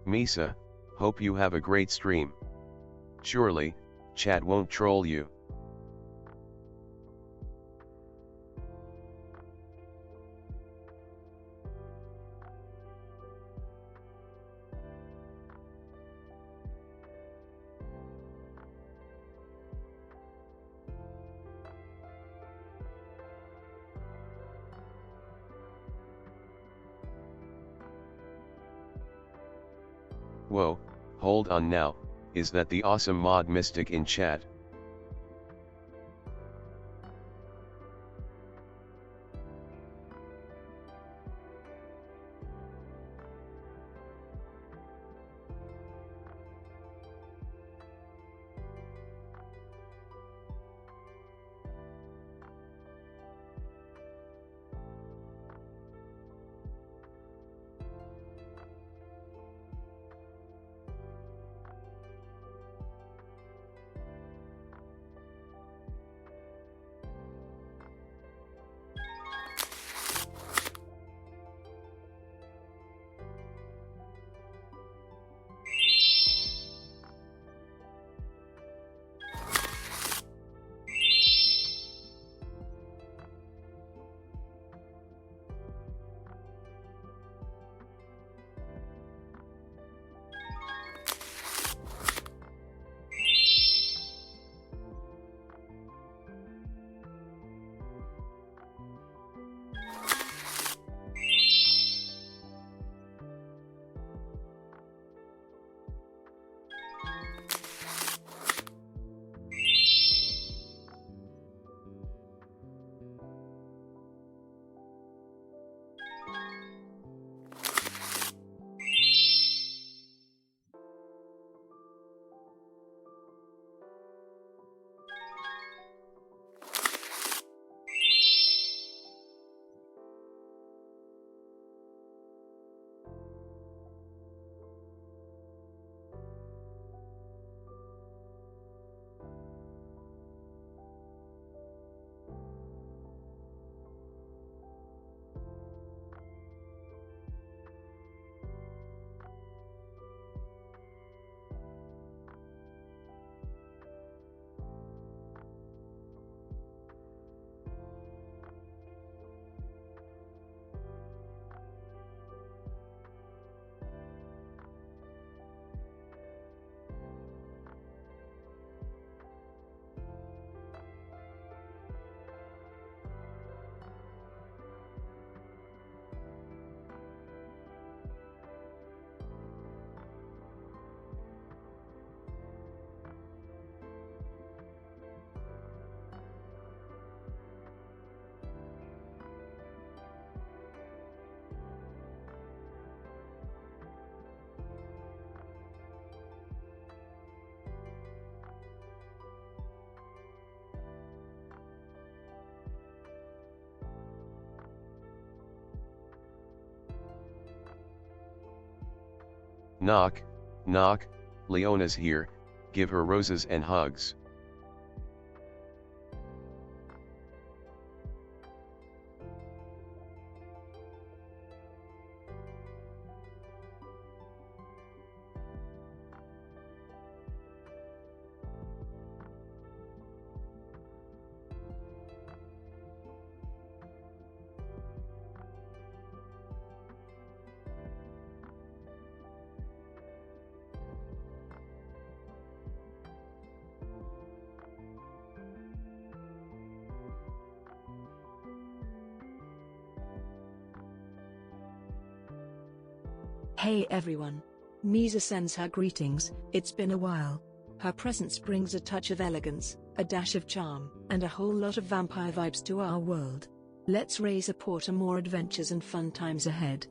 Misa, hope you have a great stream. Surely, chat won't troll you. Whoa, hold on now, is that the awesome mod mystic in chat? Knock, knock, Leona's here, give her roses and hugs. Hey everyone. Misa sends her greetings, it's been a while. Her presence brings a touch of elegance, a dash of charm, and a whole lot of vampire vibes to our world. Let's raise a pour to more adventures and fun times ahead.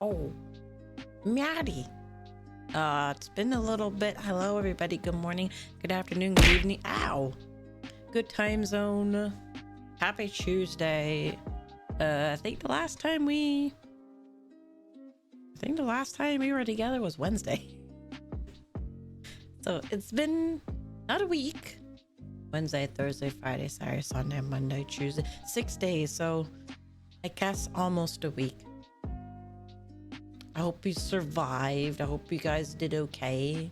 Oh, Maddie. It's been a little bit. Hello, everybody. Good morning, good afternoon, good evening. Ow. Good time zone. Happy Tuesday. I think the last time we were together was Wednesday. So it's been not a week. Wednesday, Thursday, Friday, Saturday, Sunday, Monday, Tuesday. 6 days. So I guess almost a week. I hope you survived. I hope you guys did okay.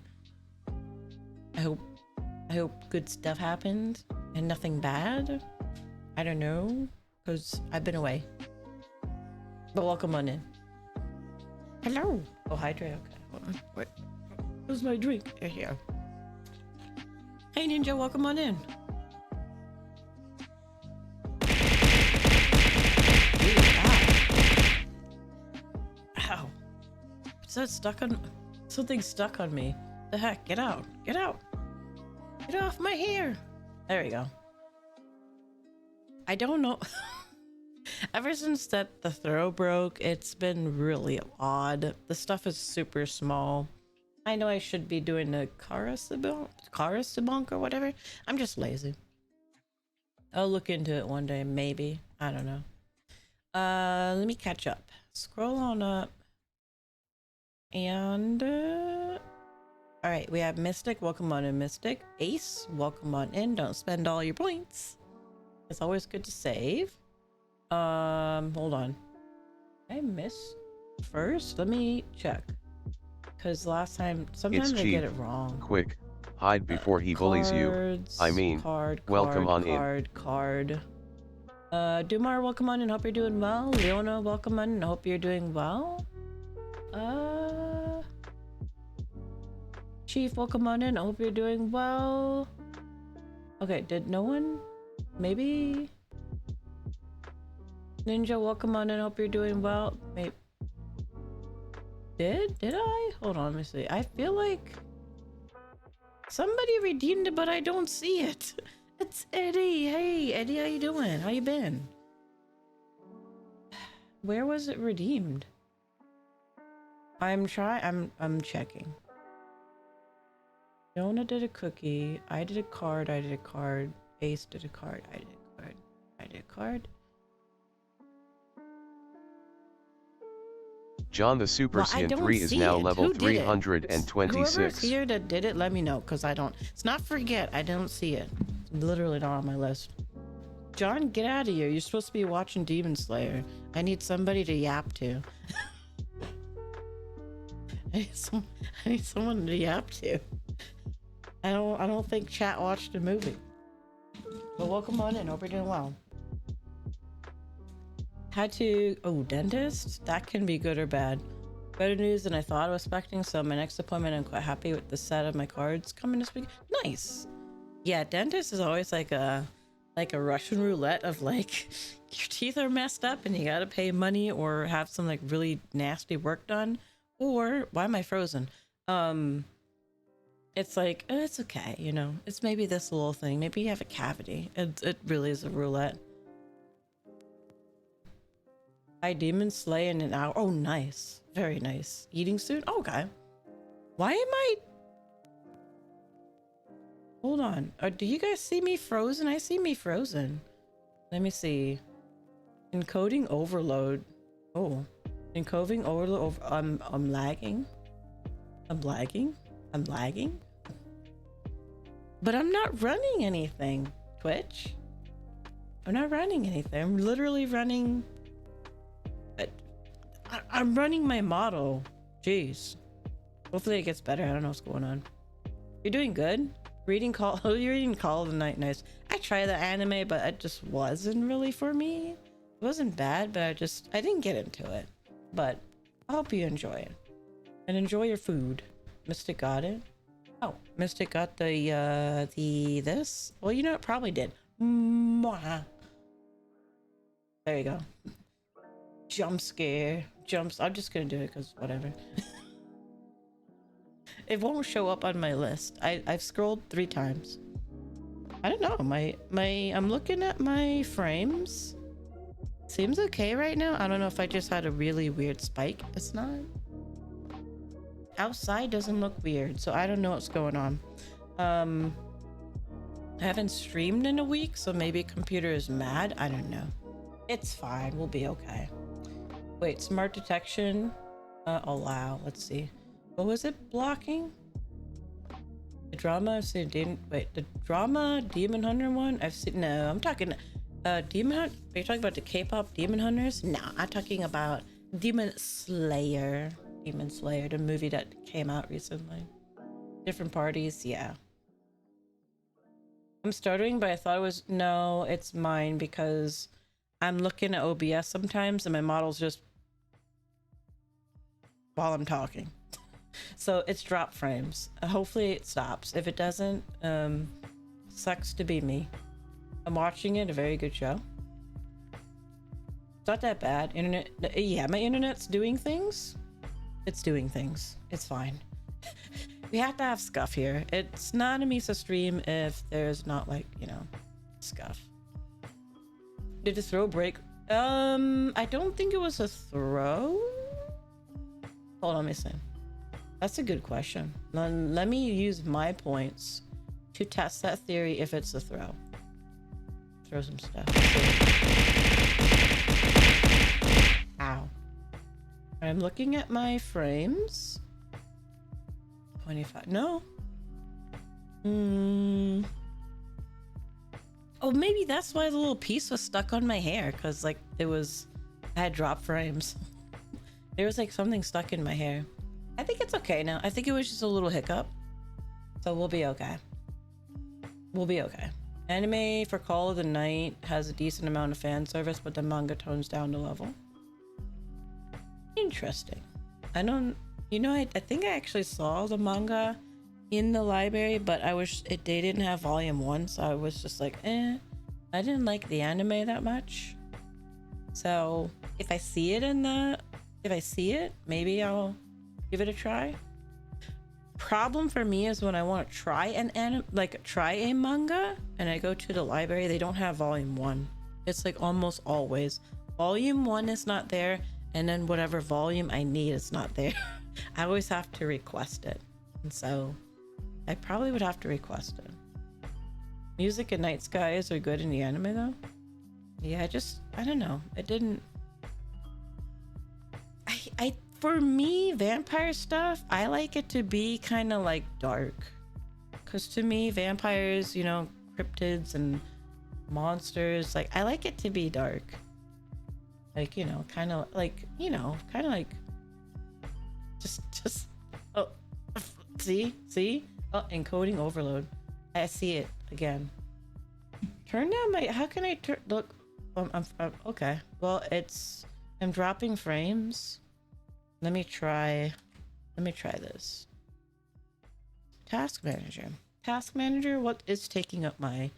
I hope good stuff happened and nothing bad. I don't know, because I've been away. But welcome on in. Hello. Oh, hydrate. Okay. Hold on. Wait. Where's my drink? Here. Hey, Ninja. Welcome on in. Ow. So it's stuck on. Something stuck on me. The heck? Get out. Get out. Get off my hair. There we go. I don't know. Ever since the throw broke, it's been really odd. The stuff is super small. I know I should be doing the Karasabonk or whatever. I'm just lazy. I'll look into it one day, maybe. I don't know. Let me catch up. Scroll on up. And all right, we have Mystic. Welcome on in, Mystic. Ace, welcome on in. Don't spend all your points. It's always good to save. Hold on. I missed first. Let me check. Because last time, sometimes I get it wrong. Quick, hide before he bullies you. I mean, welcome on in. Dumar, welcome on in. Hope you're doing well. Leona, welcome on in. Hope you're doing well. Chief, welcome on in. Hope you're doing well. Okay, did no one? Maybe. Ninja, welcome on in. Hope you're doing well. Maybe. Did I? Hold on, let me see. I feel like somebody redeemed it, but I don't see it. It's Eddie. Hey, Eddie, how you doing? How you been? Where was it redeemed? I'm checking. Jonah did a cookie. I did a card. Ace did a card. I did a card. John the Super Saiyan 3 is now level 326. Whoever's here that did it, let me know, because I don't. It's not forget. I don't see it. It's literally not on my list. John, get out of here. You're supposed to be watching Demon Slayer. I need somebody to yap to. I need someone to yap to. I don't think chat watched the movie. But welcome on in. Hope you're doing well. Had to, dentist? That can be good or bad. Better news than I thought I was expecting, so my next appointment, I'm quite happy with the set of my cards coming this week. Nice. Yeah, dentist is always like a Russian roulette of like, your teeth are messed up and you gotta pay money or have some like really nasty work done. Or, why am I frozen? It's like, it's okay, you know? It's maybe this little thing. Maybe you have a cavity. It really is a roulette. I demon slay in an hour. Oh, nice. Very nice. Eating soon? Oh, okay. Why am I... Hold on. Do you guys see me frozen? I see me frozen. Let me see. Encoding overload. Oh. Encoding overload. I'm lagging. I'm lagging. But I'm not running anything. Twitch. I'm not running anything. I'm literally running... I'm running my model. Jeez. Hopefully it gets better. I don't know what's going on. You're doing good. Reading Call. Oh, you're reading Call of the Night. Nice. I tried the anime, but it just wasn't really for me. It wasn't bad, but I didn't get into it. But I hope you enjoy it. And enjoy your food. Mystic got it. Oh, Mystic got the this. Well, you know, it probably did. Mwah. There you go. Jump scare. I'm just gonna do it because whatever. It won't show up on my list. I've scrolled 3 times. I don't know. I'm looking at my frames. Seems okay right now. I don't know if I just had a really weird spike. It's not. Outside doesn't look weird, so I don't know what's going on. I haven't streamed in a week, so maybe computer is mad. I don't know. It's fine. We'll be okay. Wait, smart detection. Allow. Let's see. What was it blocking? The drama. I've seen. Wait, the drama Demon Hunter one. I've seen. No, I'm talking. Demon Hunt. Are you talking about the K-pop Demon Hunters? No, I'm talking about Demon Slayer. Demon Slayer, the movie that came out recently. Different parties. Yeah. I'm stuttering, but I thought it was. No, it's mine because I'm looking at OBS sometimes, and my model's just while I'm talking. So it's drop frames. Hopefully it stops. If it doesn't, sucks to be me. I'm watching it, a very good show. It's not that bad. Internet, yeah, my internet's doing things. It's doing things. It's fine. We have to have scuff here. It's not a Misa stream if there's not, like, you know, scuff. Did the throw break? I don't think it was a throw. Hold on, let me see. That's a good question. Let me use my points to test that theory if it's a throw. Throw some stuff. Ow. I'm looking at my frames. 25. No. Oh, maybe that's why the little piece was stuck on my hair, because like I had drop frames. There was like something stuck in my hair. I think it's okay now. I think it was just a little hiccup. So we'll be okay. We'll be okay. Anime for Call of the Night has a decent amount of fan service, but the manga tones down the level. Interesting. I don't, you know, I think I actually saw the manga in the library, but they didn't have volume 1, so I was just like, I didn't like the anime that much. So if I see it, maybe I'll give it a try. Problem for me is when I want to try try a manga and I go to the library, they don't have volume 1. It's like almost always volume 1 is not there, and then whatever volume I need is not there. I always have to request it, and so I probably would have to request it. Music and night skies are good in the anime though. Yeah, I don't know. It didn't. For me, vampire stuff, I like it to be kind of like dark. Because to me, vampires, you know, cryptids and monsters, like, I like it to be dark. Like, you know, kind of like, just, oh, see? Oh, encoding overload. I see it again. Turn down how can I turn, look, I'm okay. Well, I'm dropping frames. Let me try this. Task manager, what is taking up my,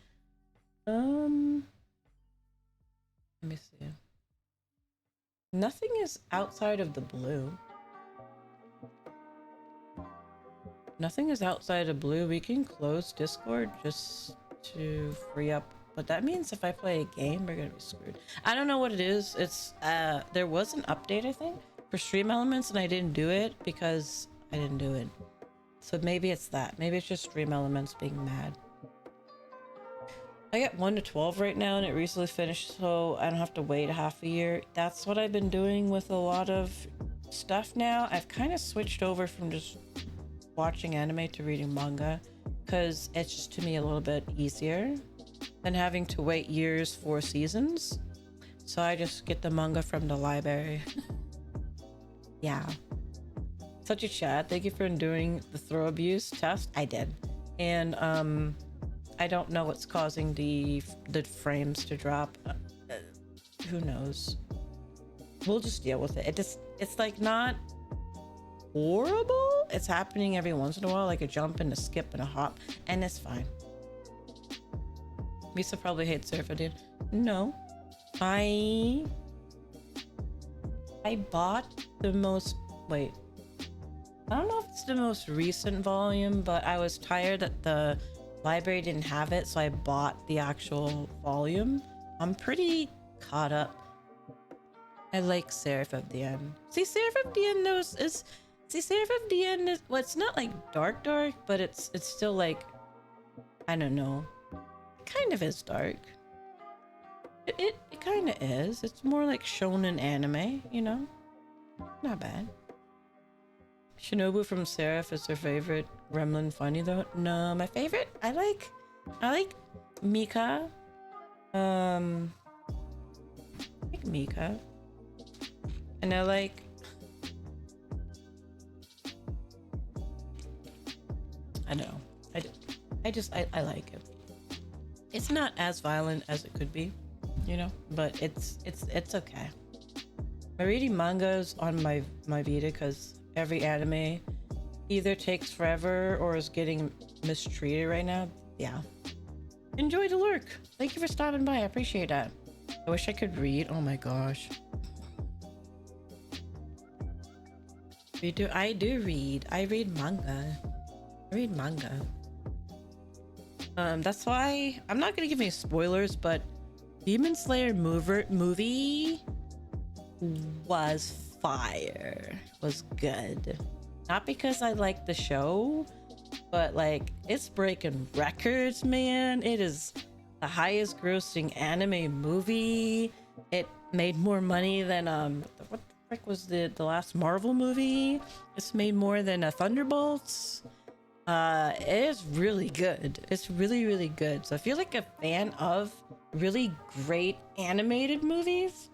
let me see. Nothing is outside of the blue. Nothing is outside of blue. We can close Discord just to free up, but that means if I play a game, we're gonna be screwed. I don't know what it is. It's, there was an update, I think, for stream elements, and I didn't do it because I didn't do it. So maybe it's that. Maybe it's just stream elements being mad. I get 1 to 12 right now, and it recently finished, so I don't have to wait half a year. That's what I've been doing with a lot of stuff now. I've kind of switched over from just watching anime to reading manga, because it's just, to me, a little bit easier than having to wait years for seasons. So I just get the manga from the library. Yeah. Such a chat. Thank you for doing the throw abuse test. I did. And I don't know what's causing the frames to drop. Who knows? We'll just deal with it. It's like not horrible. It's happening every once in a while, like a jump and a skip and a hop, and it's fine. Misa probably hates Surfer, dude. No. I bought the most, wait, I don't know if it's the most recent volume, but I was tired that the library didn't have it, so I bought the actual volume. I'm pretty caught up I like Seraph of the End. See, Seraph of the End knows is. See, Seraph of the End is. Well, it's not like dark, but it's still like. I don't know. It kind of is dark. It kind of is. It's more like shonen anime, you know? Not bad. Shinobu from Seraph is her favorite gremlin funny though. No, my favorite, I like Mika. I like Mika. And I like I don't know. I like it. It's not as violent as it could be, you know, but it's okay. I'm reading mangas on my Vita because every anime either takes forever or is getting mistreated right now. Yeah. Enjoy the lurk. Thank you for stopping by. I appreciate that. I wish I could read. Oh my gosh. I do read. I read manga. That's why I'm not gonna give any spoilers, but Demon Slayer movie was fire. Was good. Not because I like the show, but like it's breaking records, man. It is the highest grossing anime movie. It made more money than what the frick was the last Marvel movie? It's made more than Thunderbolts. It is really good. It's really, really good. So if you're like a fan of really great animated movies,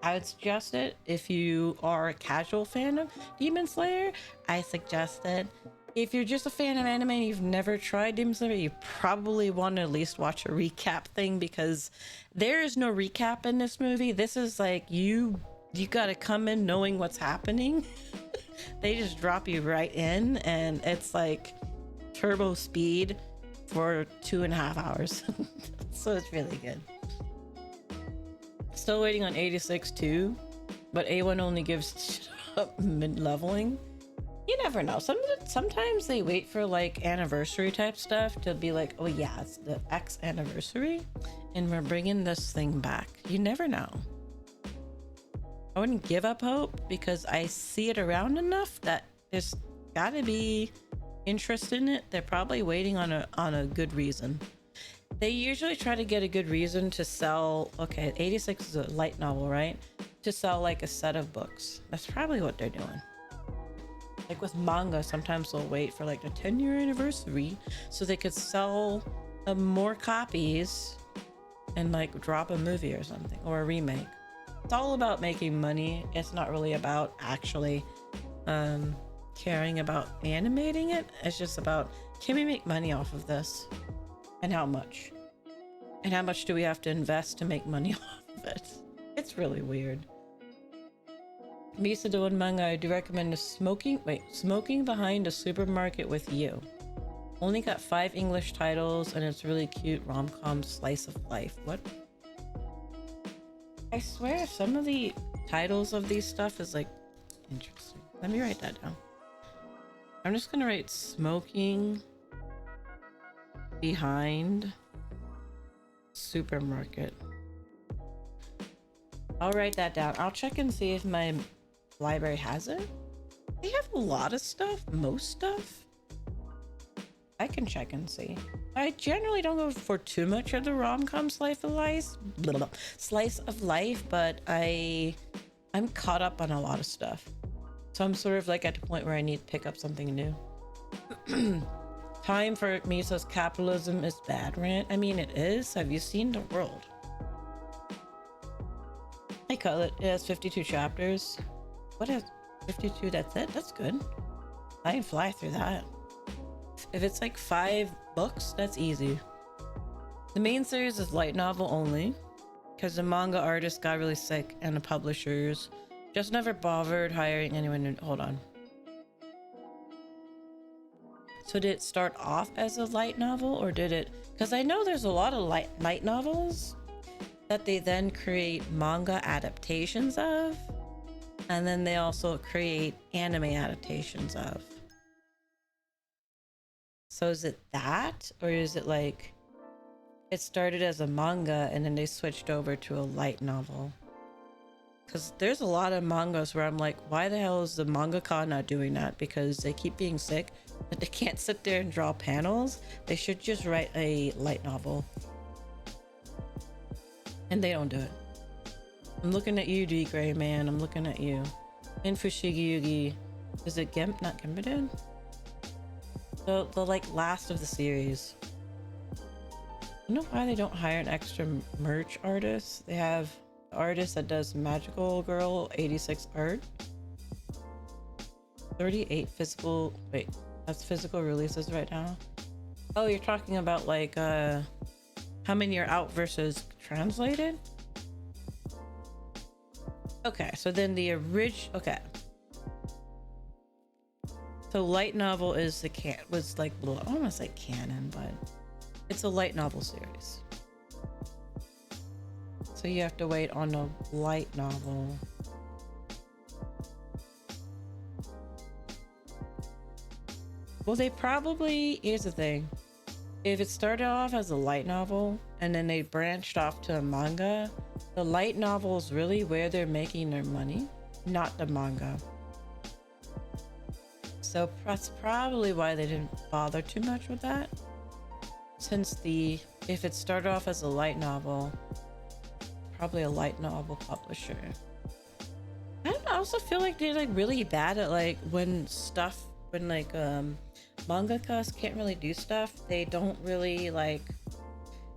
I would suggest it. If you are a casual fan of Demon Slayer, I suggest it. If you're just a fan of anime and you've never tried Demon Slayer, you probably want to at least watch a recap thing, because there is no recap in this movie. This is like you gotta come in knowing what's happening. They just drop you right in, and it's like turbo speed for 2.5 hours. So it's really good. Still waiting on 86 too, but A1 only gives up mid-leveling. You never know. Sometimes they wait for like anniversary type stuff to be like, oh yeah, it's the X anniversary and we're bringing this thing back. You never know. I wouldn't give up hope because I see it around enough that there's gotta be interest in it. They're probably waiting on a good reason. They usually try to get a good reason to sell. Okay, 86 is a light novel, right? To sell like a set of books. That's probably what they're doing. Like with manga, sometimes they'll wait for like the 10-year anniversary so they could sell more copies and like drop a movie or something, or a remake. It's all about making money. It's not really about actually caring about animating it. It's just about, can we make money off of this? And how much? And how much do we have to invest to make money off of it? It's really weird. Misa doing manga, I do recommend smoking behind a supermarket with you. Only got 5 English titles and it's really cute rom-com slice of life. What? I swear some of the titles of these stuff is like interesting. Let me write that down. I'm just gonna write smoking behind supermarket. I'll write that down. I'll check and see if my library has it. They have a lot of stuff, most stuff. I can check and see. I generally don't go for too much of the rom-com slice of life, but I'm caught up on a lot of stuff. So I'm sort of like at the point where I need to pick up something new. Time for Misa's capitalism is bad rant. I mean, it is. Have you seen the world? I call it. It has 52 chapters. What is 52? That's it? That's good. I can fly through that. If it's like 5 books, that's easy. The main series is light novel only because the manga artist got really sick and the publishers just never bothered hiring anyone to hold on. So did it start off as a light novel, or did it? Because I know there's a lot of light novels that they then create manga adaptations of, and then they also create anime adaptations of. So is it that, or is it like it started as a manga and then they switched over to a light novel? because there's a lot of mangas where I'm like, why the hell is the mangaka not doing that? Because they keep being sick, but they can't sit there and draw panels. They should just write a light novel. And they don't do it. I'm looking at you, D Gray Man. I'm looking at you. In Fushigi Yugi. Is it Gemp? Not Gempiden? The like last of the series. I don't know why they don't hire an extra merch artist. They have the artist that does Magical Girl 86 art. 38 physical. Wait, that's physical releases right now. Oh, you're talking about like how many are out versus translated? Okay, so then the original. Okay. So light novel is the was like I don't want to say canon, but it's a light novel series. So you have to wait on a light novel. Well, they probably, here's the thing. If it started off as a light novel and then they branched off to a manga, the light novel is really where they're making their money, not the manga. So that's probably why they didn't bother too much with that. Since if it started off as a light novel, probably a light novel publisher. I also feel like they're like really bad at like when like mangakas can't really do stuff, they don't really like,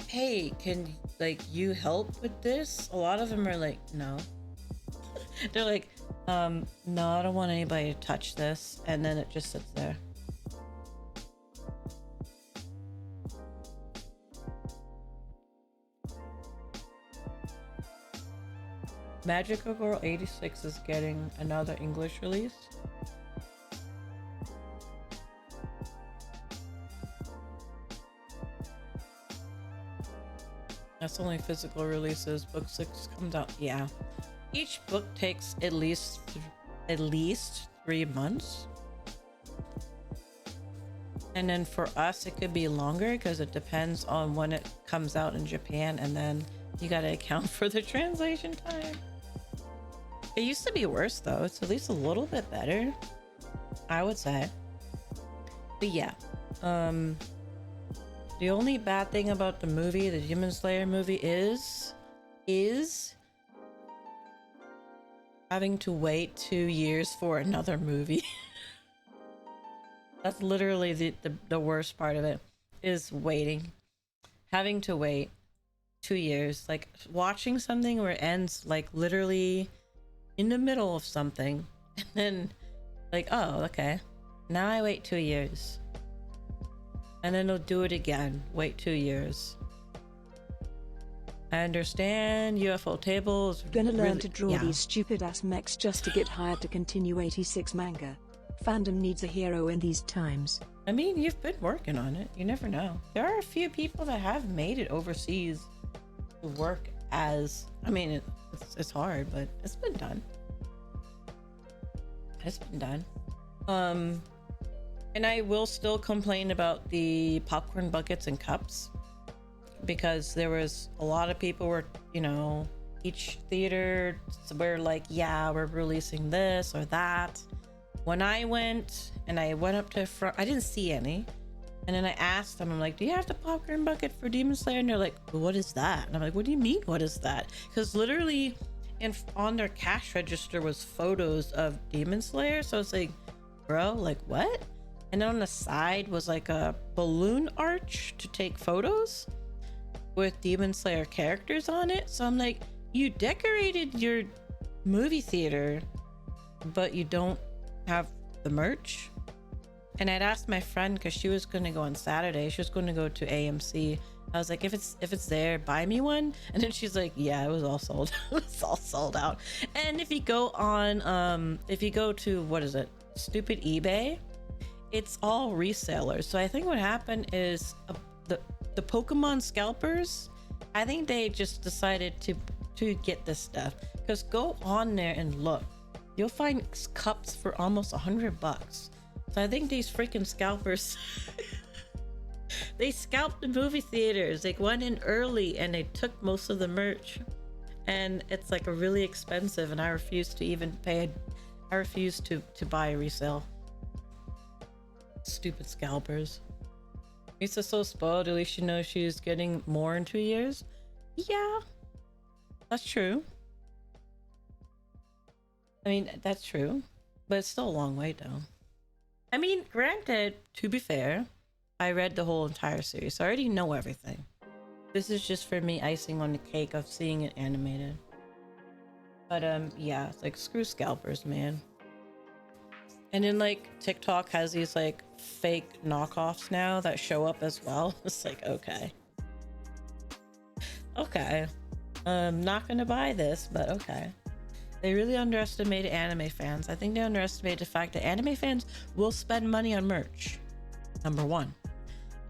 hey, can like you help with this? A lot of them are like, no. They're like, no, I don't want anybody to touch this, and then it just sits there. Magical Girl 86 is getting another English release. That's only physical releases. Book 6 comes out. Yeah. Each book takes at least 3 months. And then for us, it could be longer because it depends on when it comes out in Japan. And then you got to account for the translation time. It used to be worse though. It's at least a little bit better, I would say. But yeah. The only bad thing about the movie, the Demon Slayer movie, is having to wait 2 years for another movie. That's literally the worst part of it, is waiting. Having to wait 2 years. Like watching something where it ends like literally in the middle of something. And then like, oh, okay. Now I wait 2 years. And then they'll do it again. Wait 2 years. I understand UFO tables. Gonna learn to draw these stupid ass mechs just to get hired to continue 86 manga. Fandom needs a hero in these times. I mean, you've been working on it. You never know. There are a few people that have made it overseas to work as. I mean, it's hard, but it's been done. It's been done. And I will still complain about the popcorn buckets and cups, because there was a lot of people were, you know, each theater were like, yeah, we're releasing this or that. When I went up to front, I didn't see any. And then I asked them, I'm like, do you have the popcorn bucket for Demon Slayer? And they're like, what is that? And I'm like, what do you mean, what is that? Because literally on their cash register was photos of Demon Slayer. So it's like, bro, like what? And then on the side was like a balloon arch to take photos with Demon Slayer characters on it. So I'm like, you decorated your movie theater, but you don't have the merch. And I'd asked my friend, because she was going to go on Saturday. She was going to go to AMC. I was like, if it's there, buy me one. And then she's like, yeah, it was all sold. It was all sold out. And if you go on, if you go to, what is it? Stupid eBay. It's all resellers. So I think what happened is the Pokemon scalpers, I think they just decided to get this stuff. Because go on there and look. You'll find cups for almost $100. So I think these freaking scalpers, they scalped the movie theaters. They went in early and they took most of the merch. and it's like a really expensive, and I refuse to even pay. I refuse to buy a resale. Stupid scalpers. Lisa's so spoiled. At least she knows she's getting more in 2 years. Yeah, that's true. I mean, that's true, but it's still a long way though. I mean, granted, to be fair, I read the whole entire series, so I already know everything. This is just for me icing on the cake of seeing it animated. But yeah, it's like screw scalpers, man. And then like TikTok has these like fake knockoffs now that show up as well. It's like, okay. Okay. I'm not gonna buy this, but okay. They really underestimated anime fans. I think they underestimated the fact that anime fans will spend money on merch. Number one.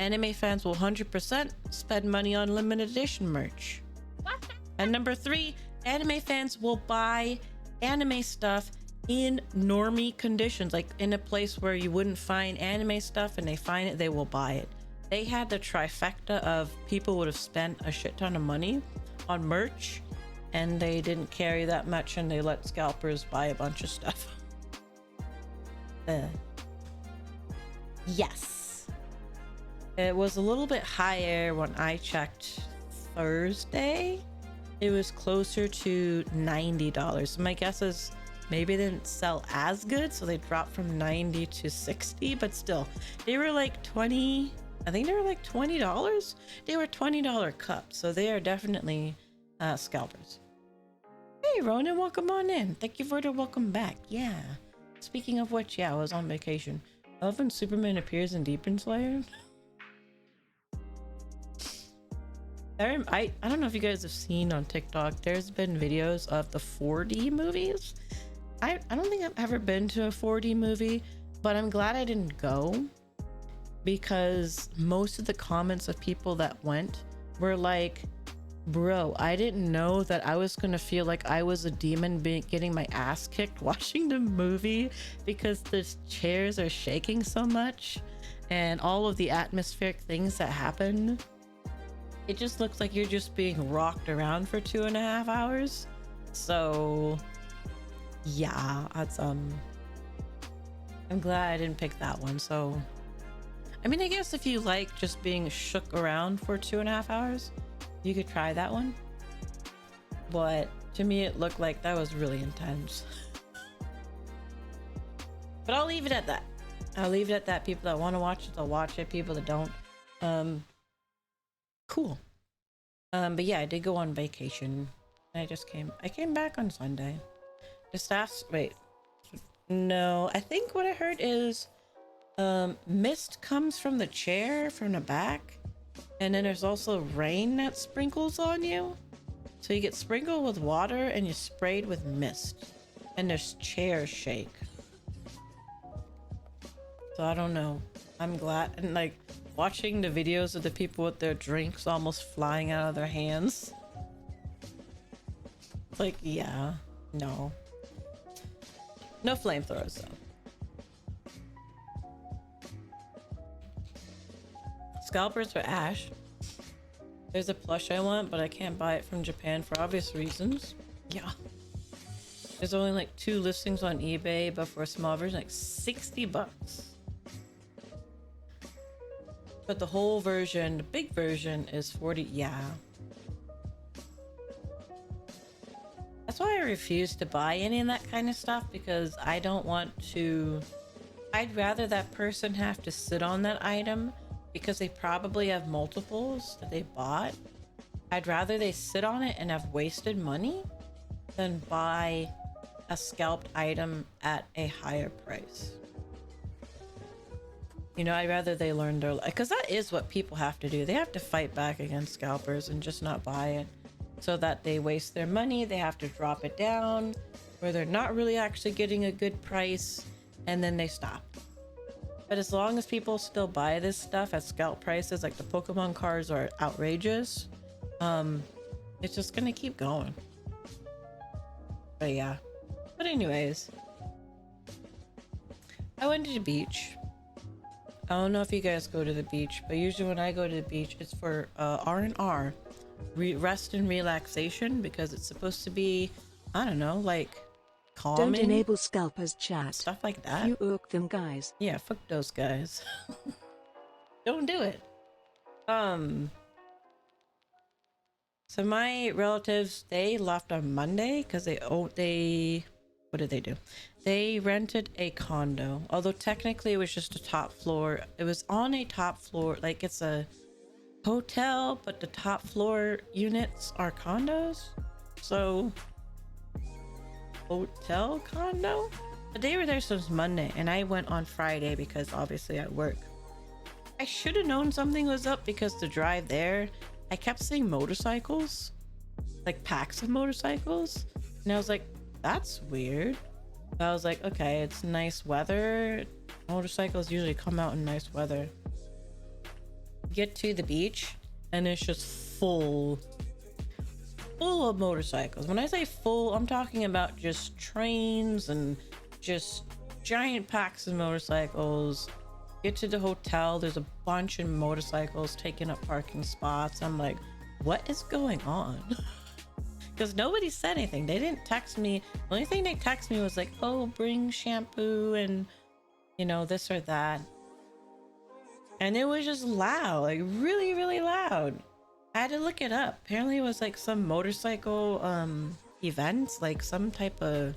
Anime fans will 100% spend money on limited edition merch. What? And number three, anime fans will buy anime stuff in normie conditions, like in a place where you wouldn't find anime stuff, and they find it, they will buy it. They had the trifecta of people would have spent a shit ton of money on merch, and they didn't carry that much, and they let scalpers buy a bunch of stuff. Yes. It was a little bit higher when I checked Thursday. It was closer to $90. My guess is maybe they didn't sell as good, so they dropped from 90 to 60, but still, they were like 20. I think they were like $20. They were $20 cups, so they are definitely scalpers. Hey Ronan, welcome on in. Thank you for the welcome back. Yeah. Speaking of which, yeah, I was on vacation. I love when Superman appears in Demon Slayer. I don't know if you guys have seen on TikTok, there's been videos of the 4D movies. I don't think I've ever been to a 4D movie, but I'm glad I didn't go, because most of the comments of people that went were like, bro, I didn't know that I was gonna feel like I was a demon getting my ass kicked watching the movie, because the chairs are shaking so much and all of the atmospheric things that happen. It just looks like you're just being rocked around for 2.5 hours. So yeah, that's I'm glad I didn't pick that one. So I mean, I guess if you like just being shook around for 2.5 hours, you could try that one. But to me, it looked like that was really intense. But I'll leave it at that. I'll leave it at that. People that want to watch it, they'll watch it. People that don't, cool. But yeah, I did go on vacation. I came back on Sunday. The staff's, wait, no, I think what I heard is, mist comes from the chair from the back, and then there's also rain that sprinkles on you. So you get sprinkled with water and you're sprayed with mist, and there's chairs shake. So I don't know. I'm glad, and like watching the videos of the people with their drinks almost flying out of their hands. Like, yeah, no flamethrowers though. Scalpers for Ash. There's a plush I want, but I can't buy it from Japan for obvious reasons. Yeah. There's only like 2 listings on eBay, but for a small version, like $60. But the whole version, the big version, is 40. Yeah. That's why I refuse to buy any of that kind of stuff, because I don't want to. I'd rather that person have to sit on that item, because they probably have multiples that they bought. I'd rather they sit on it and have wasted money than buy a scalped item at a higher price. You know, I'd rather they learn their, because that is what people have to do. They have to fight back against scalpers and just not buy it, so that they waste their money. They have to drop it down where they're not really actually getting a good price, and then they stop. But as long as people still buy this stuff at scalp prices, like the Pokemon cards are outrageous, it's just gonna keep going. But yeah. But anyways, I went to the beach. I don't know if you guys go to the beach, but usually when I go to the beach, it's for R&R, rest and relaxation because it's supposed to be, I don't know, like Don't calming, enable scalpers chat. stuff like that. You ook them guys. Yeah, fuck those guys. Don't do it. So my relatives, they left on Monday because they what did they do? They rented a condo. Although technically it was just a top floor. It was on a top floor, like it's a hotel, but the top floor units are condos. So hotel condo? But they were there since Monday and I went on Friday because obviously I work. I should have known something was up because the drive there, I kept seeing motorcycles, like packs of motorcycles. And I was like, that's weird. But I was like, okay, it's nice weather. Motorcycles usually come out in nice weather. Get to the beach and it's just full of motorcycles. When I say full, I'm talking about just trains and just giant packs of motorcycles. Get to the hotel, there's a bunch of motorcycles taking up parking spots. I'm like, what is going on? Because nobody said anything. They didn't text me. The only thing they texted me was like, oh, bring shampoo and, you know, this or that. And it was just loud, like really, really loud. I had to look it up. Apparently it was like some motorcycle events, like some type of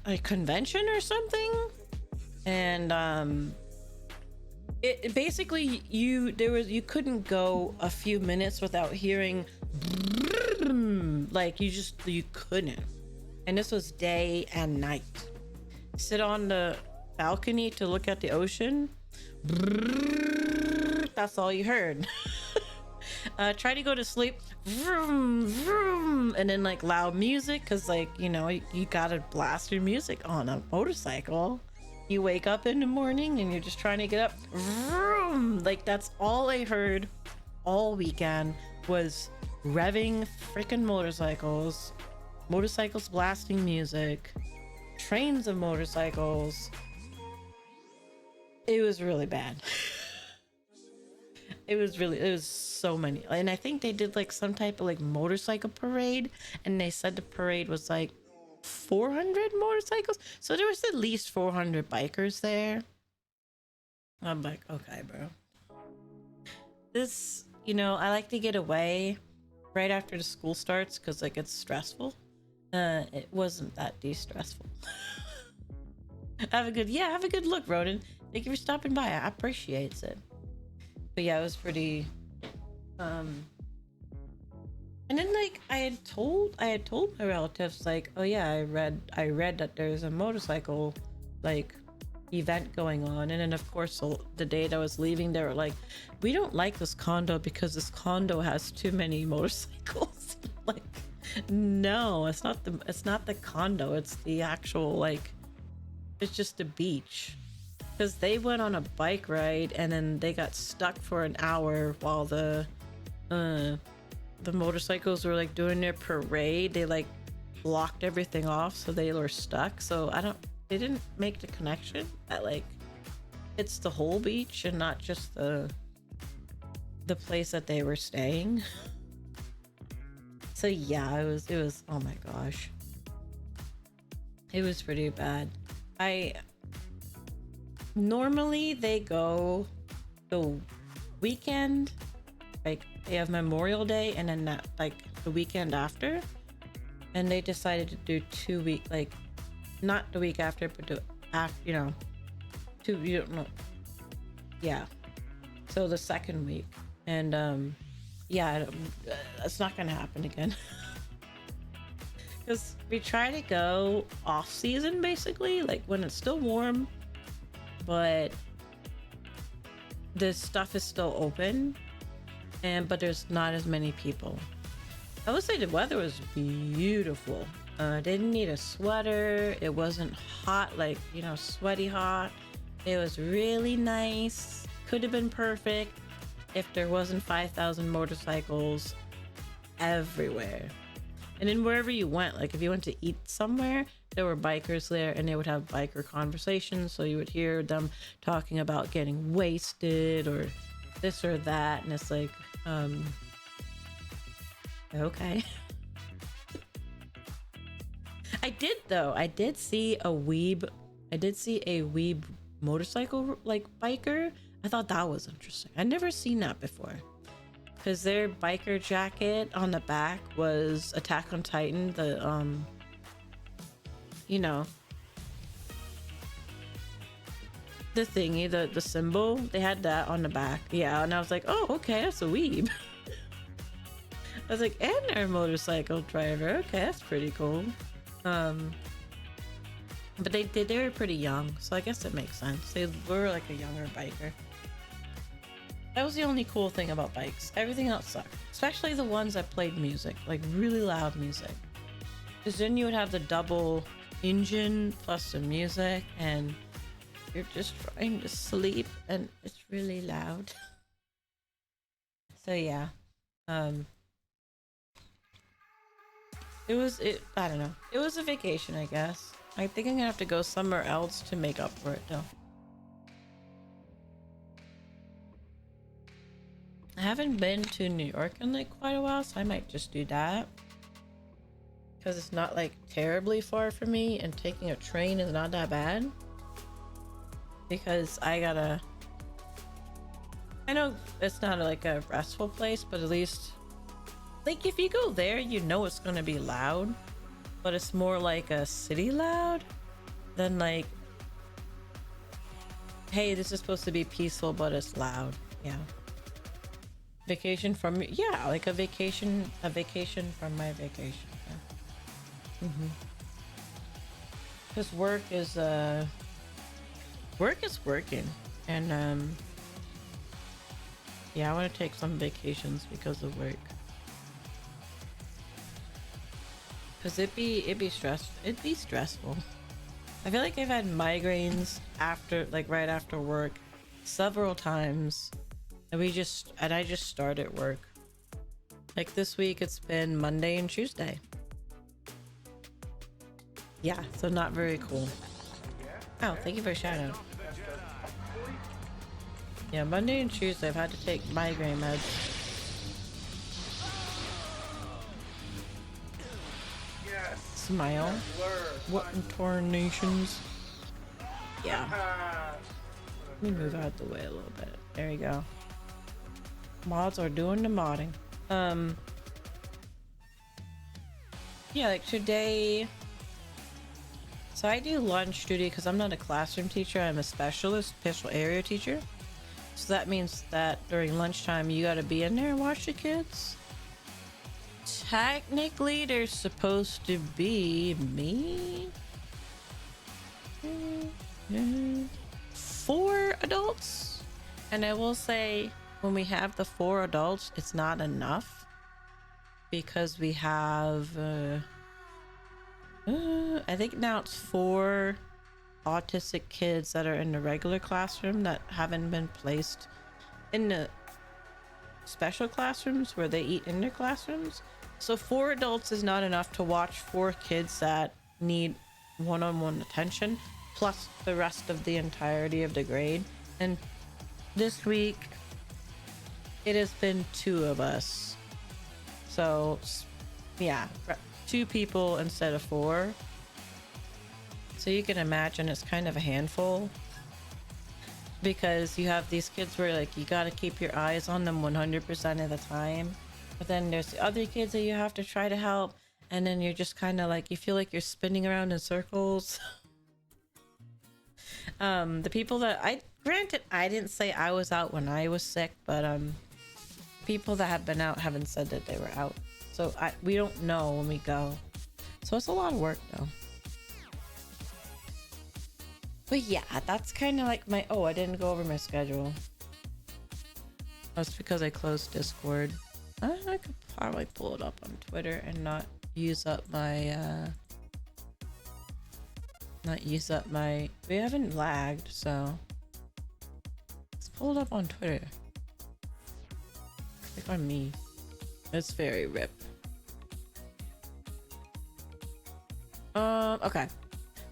a convention or something. And it basically you couldn't go a few minutes without hearing like you couldn't. And this was day and night. Sit on the balcony to look at the ocean. That's all you heard. Try to go to sleep, vroom, vroom, and then like loud music, because like, you know, you gotta blast your music on a motorcycle. You wake up in the morning and you're just trying to get up, vroom. Like that's all I heard all weekend was revving freaking motorcycles blasting music, trains of motorcycles. It was really bad. It was so many. And I think they did like some type of like motorcycle parade, and they said the parade was like 400 motorcycles, so there was at least 400 bikers there. I'm like, okay, bro, this, you know, I like to get away right after the school starts because like it's stressful. It wasn't that de-stressful. Have a good look, Roden. Thank you for stopping by. I appreciate it. But yeah, it was pretty and then like I had told my relatives like, oh yeah, I read that there's a motorcycle like event going on. And then of course the day that I was leaving, they were like, we don't like this condo because this condo has too many motorcycles. Like, no, it's not the condo, it's the actual, like, it's just the beach. Because they went on a bike ride and then they got stuck for an hour while the motorcycles were like doing their parade. They like blocked everything off, so they were stuck. So they didn't make the connection that like it's the whole beach and not just the place that they were staying. So yeah, it was oh my gosh, it was pretty bad. Normally they go the weekend, like they have Memorial Day and then that like the weekend after, and they decided to do 2 week, like not the week after, but you know, you don't know, yeah, so the second week. And yeah, it's not gonna happen again. Because we try to go off season, basically, like when it's still warm but the stuff is still open, but there's not as many people. I would say the weather was beautiful. Didn't need a sweater. It wasn't hot, like, you know, sweaty hot. It was really nice. Could have been perfect if there wasn't 5,000 motorcycles everywhere. And then wherever you went, like if you went to eat somewhere, there were bikers there and they would have biker conversations. So you would hear them talking about getting wasted or this or that. And it's like, Okay. I did though. I did see a weeb. I did see a weeb motorcycle like biker. I thought that was interesting. I'd never seen that before. Because their biker jacket on the back was Attack on Titan, the you know, the thingy, the symbol. They had that on the back. Yeah, and I was like, oh, okay, that's a weeb. I was like, and they're a motorcycle driver. Okay, that's pretty cool. But they were pretty young, so I guess it makes sense. They were like a younger biker. That was the only cool thing about bikes. Everything else sucked, especially the ones that played music, like really loud music. Because then you would have the double engine plus the music, and you're just trying to sleep, and it's really loud. So yeah, I don't know. It was a vacation, I guess. I think I'm gonna have to go somewhere else to make up for it, though. I haven't been to New York in like quite a while, so I might just do that. Because it's not like terribly far from me, and taking a train is not that bad. Because I know it's not like a restful place, but at least, like, if you go there, you know it's gonna be loud. But it's more like a city loud than like, hey, this is supposed to be peaceful, but it's loud. Yeah. Vacation from, yeah, like a vacation from my vacation. Yeah. Because work is working, and yeah, I want to take some vacations because of work. Cause it'd be stressful. I feel like I've had migraines right after work several times. And I just started work. Like this week it's been Monday and Tuesday. Yeah, so not very cool. Oh, thank you for shouting out. Yeah, Monday and Tuesday I've had to take migraine meds. Smile. What in tornations? Yeah. Let me move out the way a little bit. There we go. Mods are doing the modding. Yeah, like today. So I do lunch duty because I'm not a classroom teacher. I'm a special area teacher. So that means that during lunchtime you gotta be in there and watch the kids. Technically, there's supposed to be me, 4 adults, and I will say when we have the 4 adults, it's not enough because we have I think now it's 4 autistic kids that are in the regular classroom that haven't been placed in the special classrooms where they eat in their classrooms. So 4 adults is not enough to watch 4 kids that need one-on-one attention, plus the rest of the entirety of the grade. And this week it has been 2 of us, so yeah, 2 people instead of 4. So you can imagine it's kind of a handful, because you have these kids where like you got to keep your eyes on them 100% of the time, but then there's the other kids that you have to try to help, and then you're just kind of like, you feel like you're spinning around in circles. The people that granted I didn't say I was out when I was sick, but people that have been out haven't said that they were out, so we don't know when we go. So it's a lot of work though. But yeah, that's kind of like my, I didn't go over my schedule. That's because I closed Discord. I could probably pull it up on Twitter and not use up my we haven't lagged, so let's pull it up on Twitter. Click on me. It's very rip. Okay.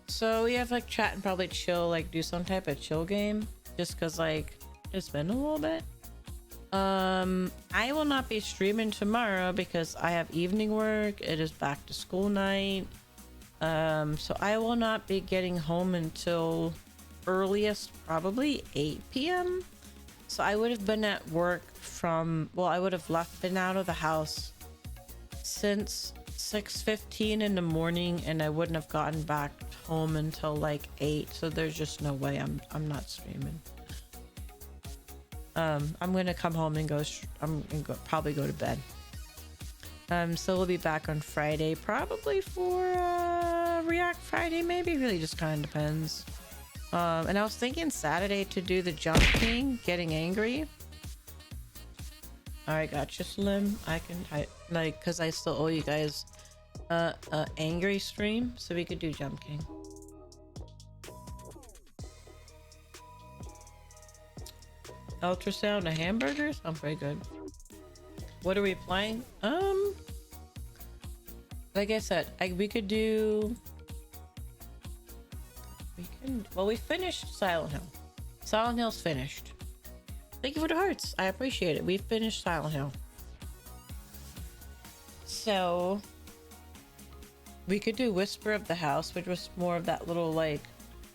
So we have like chat and probably chill, like do some type of chill game, just cause like it's been a little bit. I will not be streaming tomorrow because I have evening work. It is back to school night. So I will not be getting home until earliest probably 8 p.m. So I would have been at work from, well, I would have been out of the house since 6:15 in the morning, and I wouldn't have gotten back home until like 8. So there's just no way I'm not streaming. I'm gonna come home and probably go to bed. So we'll be back on Friday, probably for React Friday, maybe. Really just kind of depends. And I was thinking Saturday to do the Jump King, getting angry. All right, gotcha, Slim. Cause I still owe you guys angry stream, so we could do Jump King. Ultrasound a hamburger? Sounds pretty good. What are we playing? Like I said, we could do. Well, we finished Silent Hill. Silent Hill's finished. Thank you for the hearts. I appreciate it. We finished Silent Hill. So we could do Whisper of the House, which was more of that little like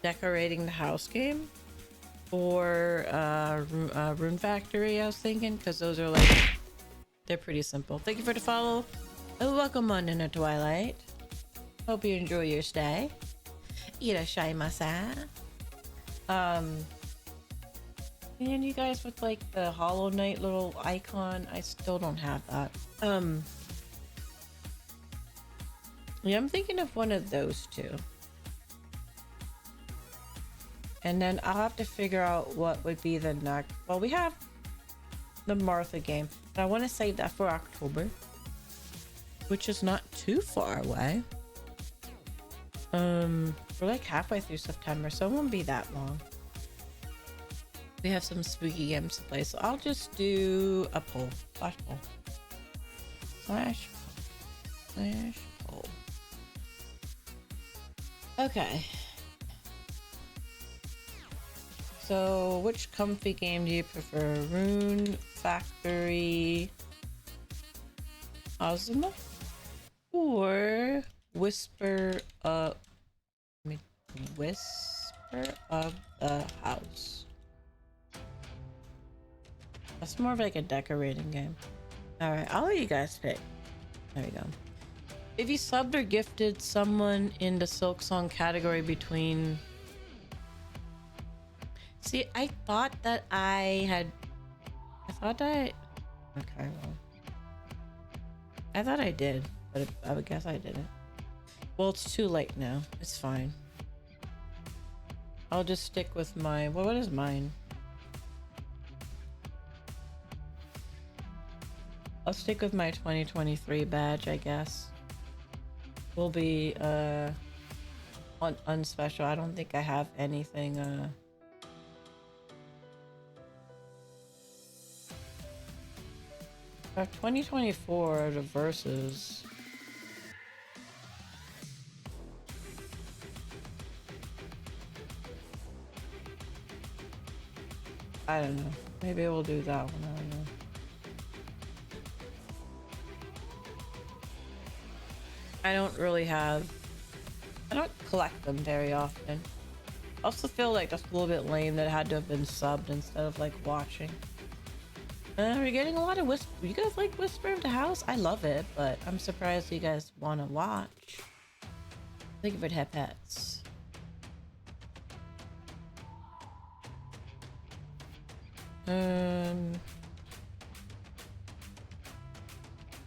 decorating the house game. Or Rune Factory, I was thinking, because those are like, they're pretty simple. Thank you for the follow. Oh, welcome on in the Twilight. Hope you enjoy your stay. Irashaimasa. And you guys with like the Hollow Knight little icon, I still don't have that. Yeah, I'm thinking of one of those two. And then I'll have to figure out what would be the next. Well, we have the Martha game, but I want to save that for October, which is not too far away. We're like halfway through September, so it won't be that long. We have some spooky games to play, so I'll just do a poll. Slash poll. Slash poll. Okay. So, which comfy game do you prefer? Rune Factory Ozma or Whisper of the House? That's more of like a decorating game. Alright, I'll let you guys pick. There we go. If you subbed or gifted someone in the Silk Song category between... See, I thought that okay, well. I thought I did, but I would guess I didn't. Well, it's too late now. It's fine. I'll just stick with my, well, what is mine? I'll stick with my 2023 badge, I guess. Will be, unspecial. I don't think I have anything, 2024 the verses. I don't know. Maybe we'll do that one. I don't know. I don't collect them very often. I also feel like that's a little bit lame that it had to have been subbed instead of like watching. We're getting a lot of Whisper. You guys like Whisper of the House? I love it, but I'm surprised you guys want to watch. Think of it, have pets.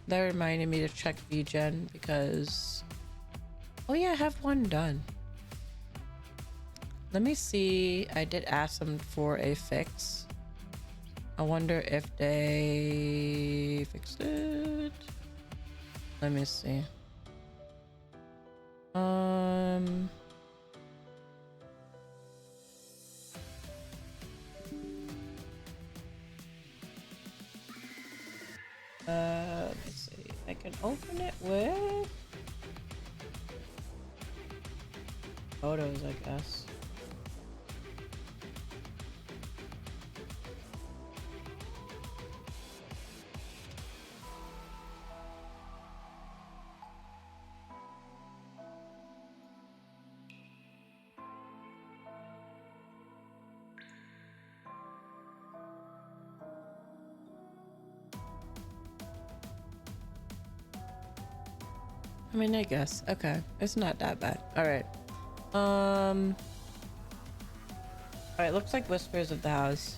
That reminded me to check VGen because... Oh yeah, I have one done. Let me see. I did ask them for a fix. I wonder if they fixed it. Let me see. Let me see. I can open it with photos, I guess. mean, I guess. Okay. It's not that bad. All right. All right. Looks like Whispers of the House.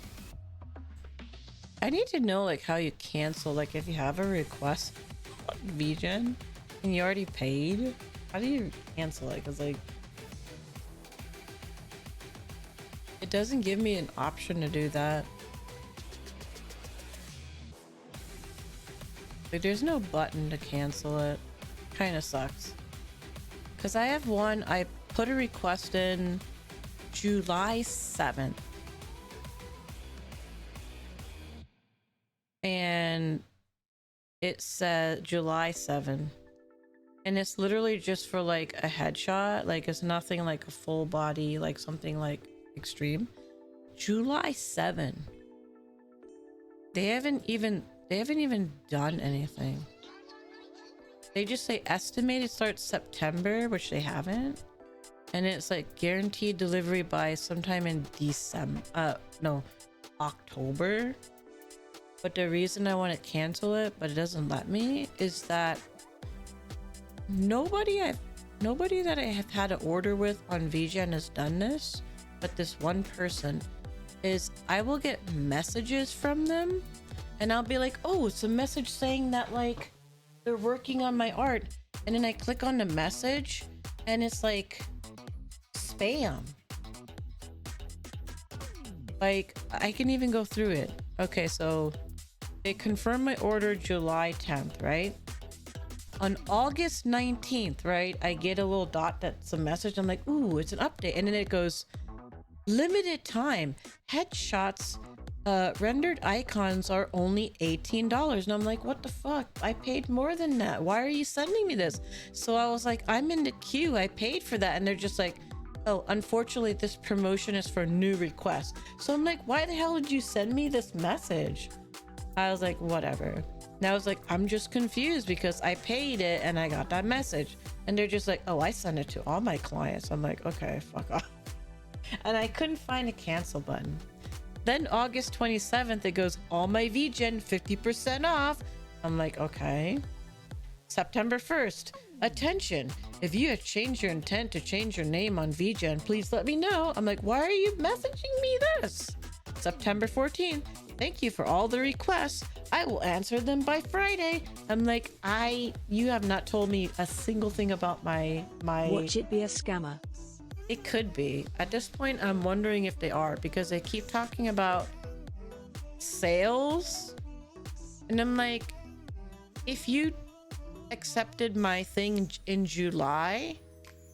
I need to know like how you cancel. Like if you have a request on VGen and you already paid, how do you cancel it? Because like it doesn't give me an option to do that. Like there's no button to cancel it. Kind of sucks. Because I have one, I put a request in July 7th. And it said July 7th. And it's literally just for like a headshot. Like it's nothing like a full body, like something like extreme. July 7th. They haven't even done anything. They just say estimated starts September, which they haven't. And it's like guaranteed delivery by sometime in October. But the reason I want to cancel it, but it doesn't let me, is that nobody that I have had an order with on VGen has done this, but this one person is I will get messages from them and I'll be like, oh, it's a message saying that like they're working on my art, and then I click on the message and it's like spam. Like I can even go through it. Okay, so they confirmed my order July 10th, right? On August 19th, right, I get a little dot that's a message. I'm like, ooh, it's an update. And then it goes, limited time, headshots, rendered icons are only $18. And I'm like, what the fuck? I paid more than that. Why are you sending me this? So I was like, I'm in the queue. I paid for that. And they're just like, oh, unfortunately, this promotion is for new requests. So I'm like, why the hell did you send me this message? I was like, whatever. And I was like, I'm just confused because I paid it and I got that message. And they're just like, oh, I send it to all my clients. I'm like, okay, fuck off. And I couldn't find a cancel button. Then August 27th, it goes, all my VGen 50% off. I'm like, okay. September 1st, attention. If you have changed your intent to change your name on VGen, please let me know. I'm like, why are you messaging me this? September 14th, thank you for all the requests. I will answer them by Friday. I'm like, you have not told me a single thing about my Watch it be a scammer. It could be. At this point, I'm wondering if they are, because they keep talking about sales. And I'm like, if you accepted my thing in July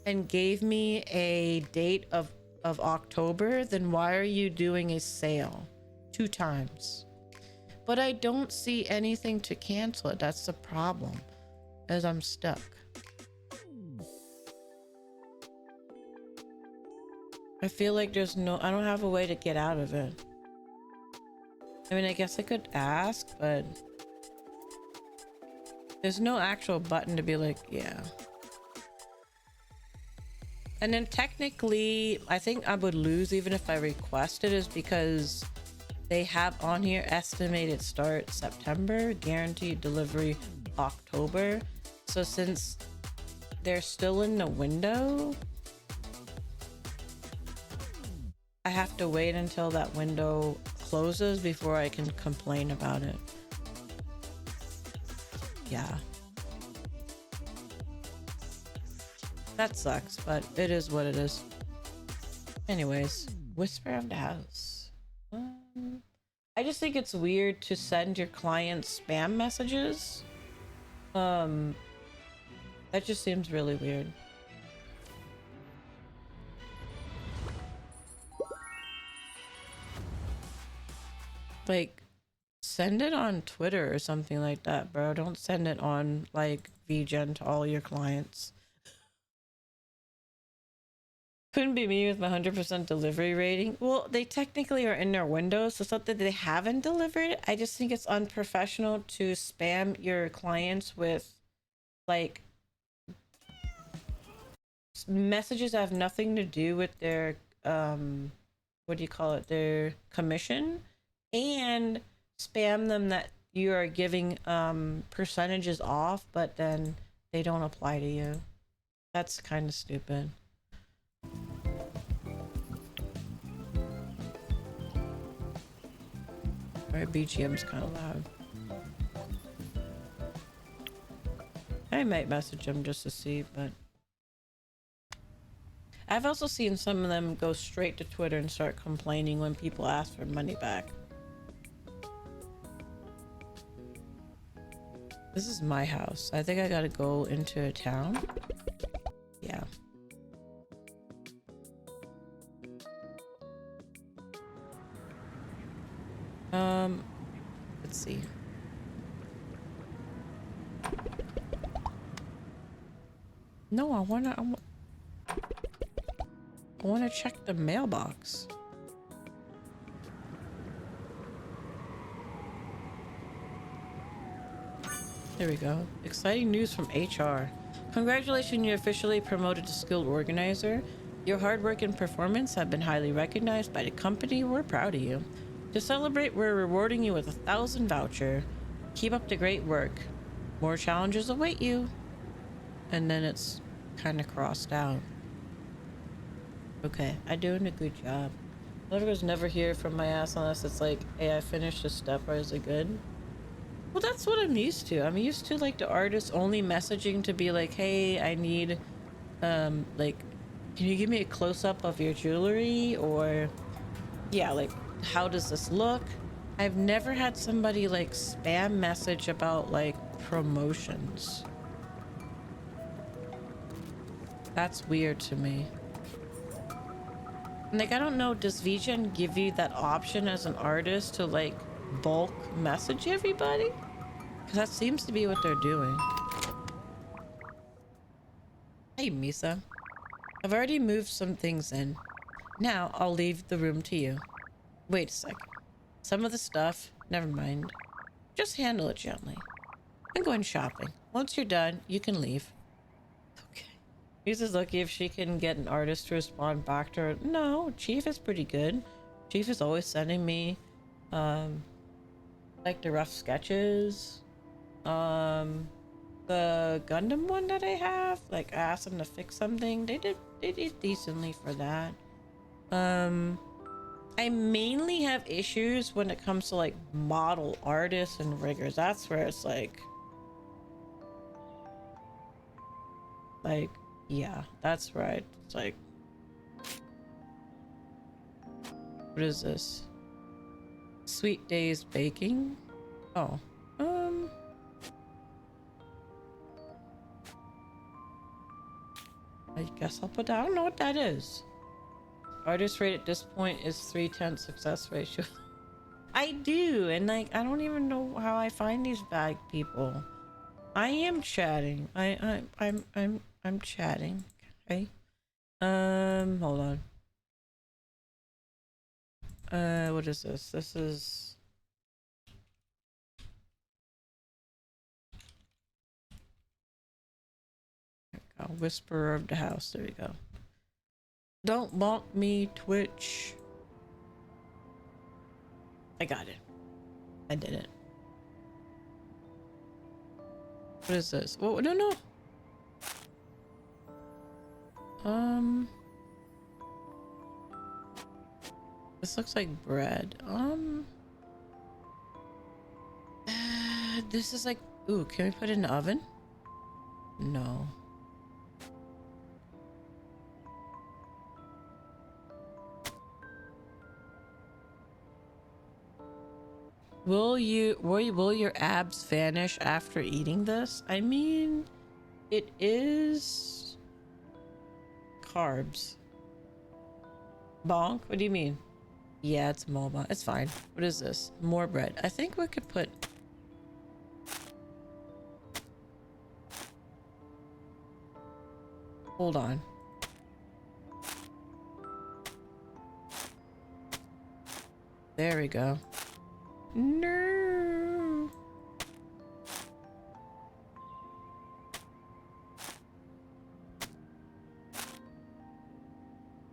and gave me a date of October, then why are you doing a sale 2 times? But I don't see anything to cancel it. That's the problem, as I'm stuck. I feel like I don't have a way to get out of it. I mean, I guess I could ask, but there's no actual button to be like, yeah. And then technically, I think I would lose even if I requested, is because they have on here estimated start September, guaranteed delivery October. So since they're still in the window, I have to wait until that window closes before I can complain about it. Yeah. That sucks, but it is what it is. Anyways, Whisper of the House. I just think it's weird to send your clients spam messages. That just seems really weird. Like, send it on Twitter or something like that, bro. Don't send it on, like, VGen to all your clients. Couldn't be me with my 100% delivery rating. Well, they technically are in their window, so it's not that they haven't delivered. I just think it's unprofessional to spam your clients with, like, messages that have nothing to do with their, what do you call it, their commission, and spam them that you are giving percentages off, but then they don't apply to you. That's kind of stupid. Alright, BGM's kind of loud. I might message him just to see, but I've also seen some of them go straight to Twitter and start complaining when people ask for money back. This is my house. I think I gotta go into a town. Yeah. Let's see. No, I wanna check the mailbox. There we go. Exciting news from HR. Congratulations, you're officially promoted to skilled organizer. Your hard work and performance have been highly recognized by the company. We're proud of you. To celebrate, we're rewarding you with 1,000 voucher. Keep up the great work. More challenges await you. And then it's kind of crossed out. Okay, I'm doing a good job. Motherfuckers never hear from my ass unless it's like, hey, I finished a step, or is it good? Well, that's what I'm used to. I'm used to like the artist only messaging to be like, hey, I need, like, can you give me a close-up of your jewelry? Or, yeah, like, how does this look? I've never had somebody like spam message about like promotions. That's weird to me. Like, I don't know, does VGen give you that option as an artist to like bulk message everybody? Because that seems to be what they're doing. Hey, Misa. I've already moved some things in. Now I'll leave the room to you. Wait a sec. Some of the stuff, never mind. Just handle it gently. I'm going shopping. Once you're done, you can leave. Okay. Misa's lucky if she can get an artist to respond back to her. No, Chief is pretty good. Chief is always sending me, like the rough sketches. The Gundam one that I have, like I asked them to fix something. They did decently for that. I mainly have issues when it comes to like model artists and riggers. That's where it's like, yeah, that's right. It's like, what is this? Sweet Days Baking? Oh, I guess I'll put that. I don't know what that is. Artist rate at this point is 3/10 success ratio. I do, and like I don't even know how I find these bad people. I am chatting. I'm chatting. Okay. Hold on. What is this? This is Whisperer of the House. There we go. Don't bonk me, Twitch. I got it. I did it. What is this? Oh, no. This looks like bread. This is like, ooh, can we put it in the oven? No. Will your abs vanish after eating this? I mean, it is carbs. Bonk? What do you mean? Yeah, it's MOBA. It's fine. What is this? More bread. I think we could put... Hold on. There we go. No.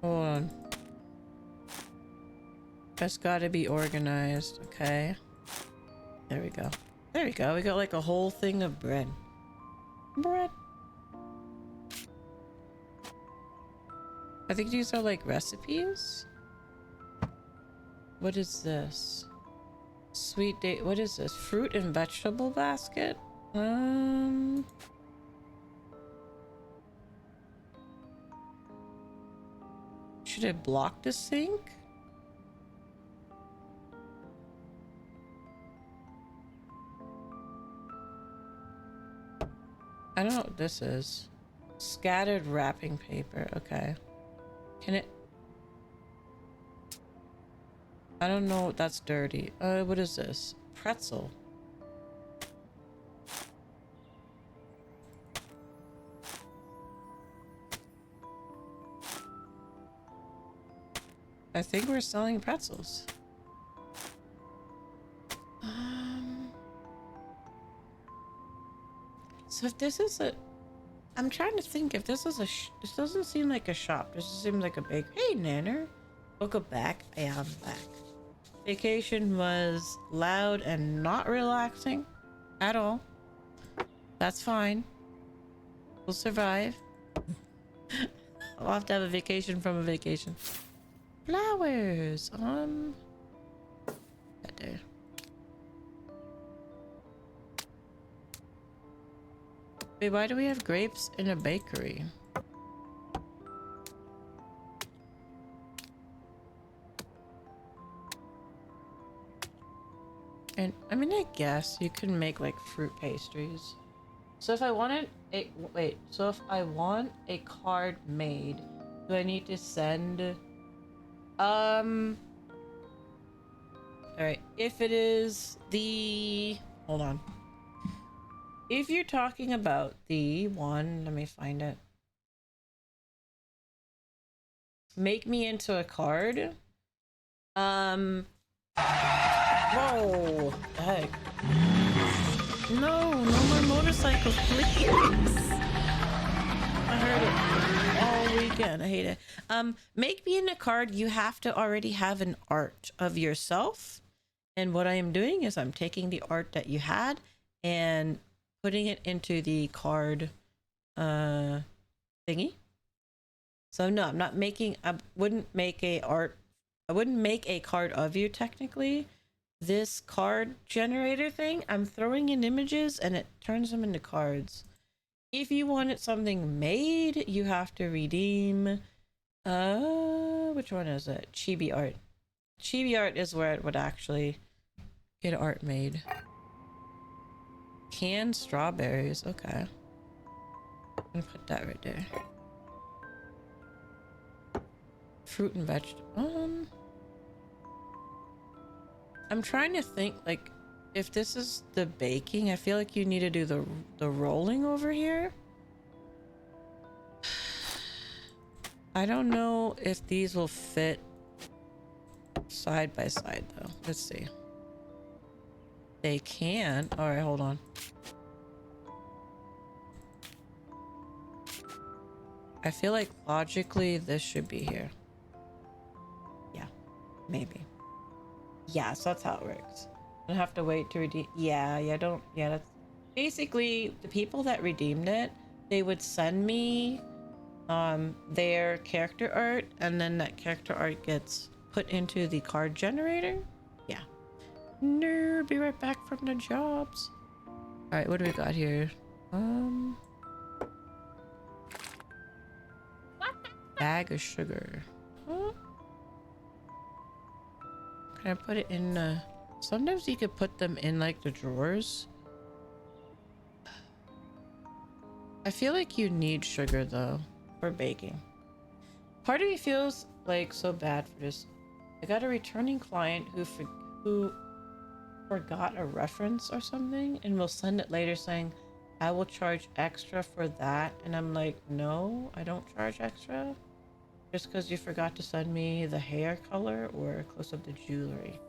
Hold on. That's gotta be organized. Okay. There we go. There we go. We got like a whole thing of bread. Bread. I think these are like recipes. What is this? Sweet date. What is this? Fruit and vegetable basket? Should I block the sink? I don't know what this is. Scattered wrapping paper. Okay. Can it? I don't know. That's dirty. What is this? Pretzel. I think we're selling pretzels. So if this is a... I'm trying to think if this is a... This doesn't seem like a shop. This seems like a bake. Hey, Nanner. Welcome back. I am back. Vacation was loud and not relaxing at all. That's fine. We'll survive. I'll have to have a vacation from a vacation. Flowers. Right there. Wait, why do we have grapes in a bakery? And I mean, I guess you can make like fruit pastries. So if I wanted a so if I want a card made, do I need to send all right, if it is the hold on. If you're talking about the one, let me find it. Make me into a card. Whoa, the heck. No more motorcycles, please. I heard it all weekend. I hate it. Make me in a card. You have to already have an art of yourself. And what I am doing is I'm taking the art that you had and putting it into the card thingy. So no, I'm not making, I wouldn't make a card of you technically. This card generator thing, I'm throwing in images and it turns them into cards. If you wanted something made, you have to redeem which one is it? Chibi art. Chibi art is where it would actually get art made. Canned strawberries, okay. I'm gonna put that right there. Fruit and vegetable. I'm trying to think, like, if this is the baking, I feel like you need to do the rolling over here. I don't know if these will fit side by side though. Let's see. They can. All right, hold on. I feel like logically this should be here. Yeah, maybe. Yeah, so that's how it works. I don't have to wait to redeem. Yeah, that's basically the people that redeemed it. They would send me their character art, and then that character art gets put into the card generator. Yeah. No, be right back from the jobs. All right, what do we got here? Bag of sugar. Huh? Can I put it in? Sometimes you could put them in like the drawers. I feel like you need sugar though for baking. Part of me feels like so bad for this. I got a returning client who forgot a reference or something and will send it later saying, I will charge extra for that. And I'm like, no, I don't charge extra. Just because you forgot to send me the hair color or close up the jewelry.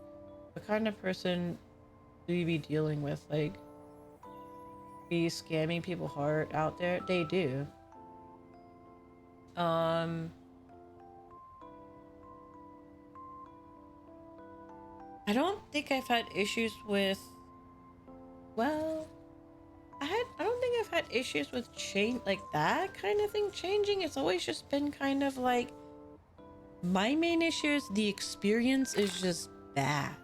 What kind of person do you be dealing with? Like, be scamming people hard out there? They do. I don't think I've had issues with, well, I don't think I've had issues with change like that kind of thing changing. It's always just been kind of like My main issue is the experience is just bad,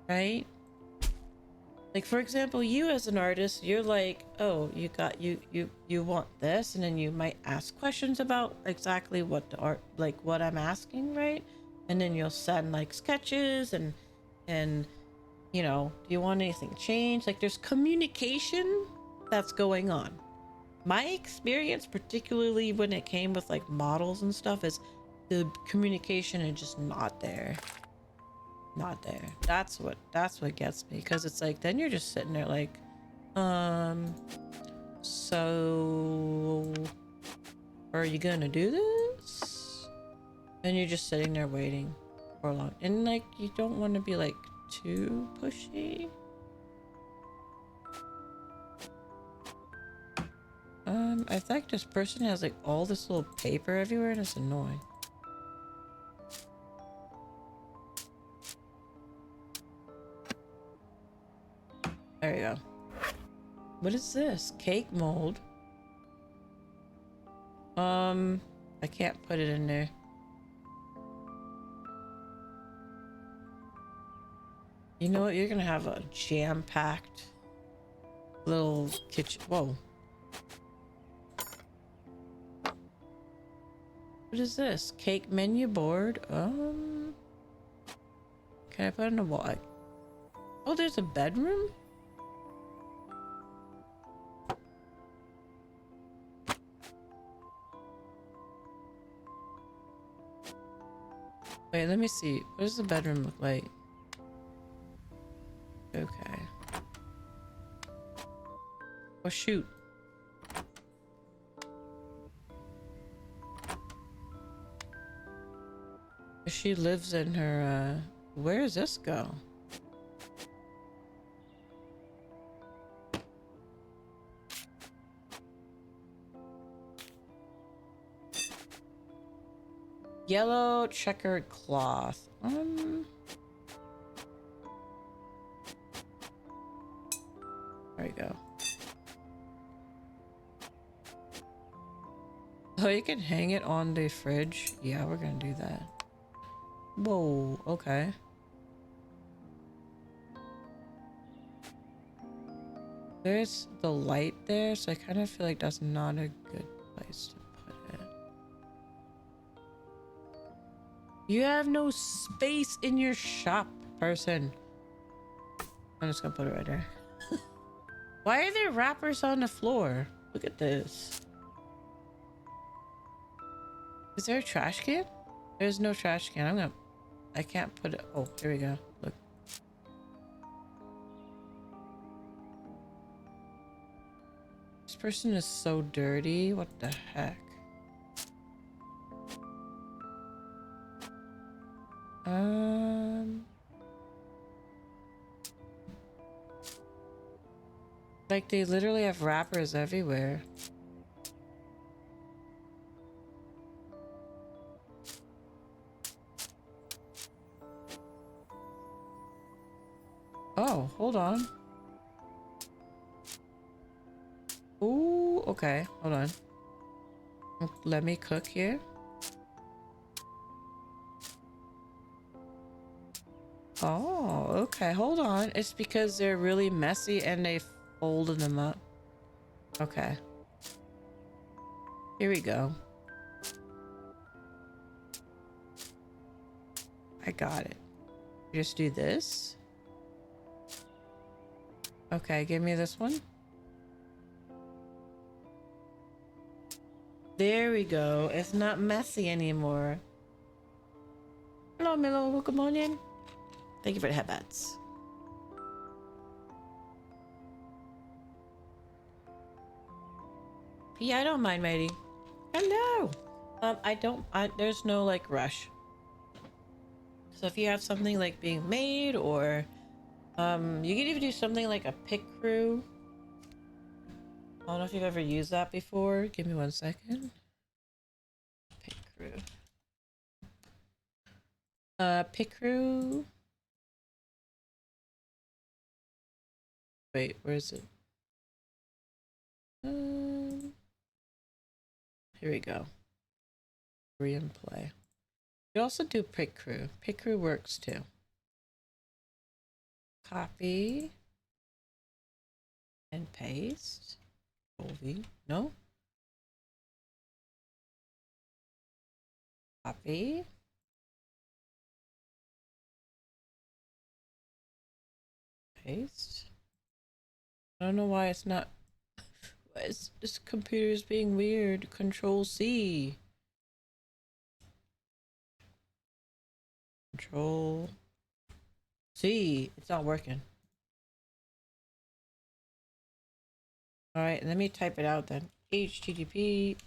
right? Like, for example, you as an artist, you're like, oh, you want this, and then you might ask questions about exactly what the art, like what I'm asking, right? And then you'll send like sketches and you know, do you want anything changed? Like, there's communication that's going on. My experience, particularly when it came with like models and stuff, is the communication is just not there. Not there. That's what gets me, because it's like then you're just sitting there like, so are you gonna do this? And you're just sitting there waiting for long, and like you don't want to be like too pushy. I think this person has like all this little paper everywhere, and it's annoying. There you go. What is this? Cake mold. I can't put it in there. You know what? You're gonna have a jam-packed little kitchen. Whoa. What is this? Cake menu board. Can I put it in a wall? Oh, there's a bedroom? Wait, let me see. What does the bedroom look like? Okay. Oh, shoot. She lives in her, where does this go? Yellow checkered cloth. There you go. Oh, you can hang it on the fridge. Yeah, we're gonna do that. Whoa, okay. There's the light there, so I kind of feel like that's not a good place to put it. You have no space in your shop, person. I'm just gonna put it right there. Why are there wrappers on the floor? Look at this. Is there a trash can? There's no trash can. I can't put it. Oh, here we go. Look. This person is so dirty. What the heck? Like they literally have wrappers everywhere. Oh, hold on. Ooh, okay. Hold on. Let me cook here. Oh, okay. Hold on. It's because they're really messy and they folded them up. Okay. Here we go. I got it. Just do this. Okay, give me this one. There we go. It's not messy anymore. Hello, Milo. Welcome on in. Thank you for the headbats. Yeah, I don't mind, matey. Hello. There's no like rush. So if you have something like being made, or you can even do something like a pick crew. I don't know if you've ever used that before. Give me 1 second. Pick crew. Pick crew. Wait, where is it? Here we go. Free and play. You also do pick crew. Pick crew works too. Copy and paste. Control V. No. Copy. Paste. I don't know why it's not. Why is this computer's being weird? Control C. Control C. It's not working. All right, let me type it out then. HTTPS.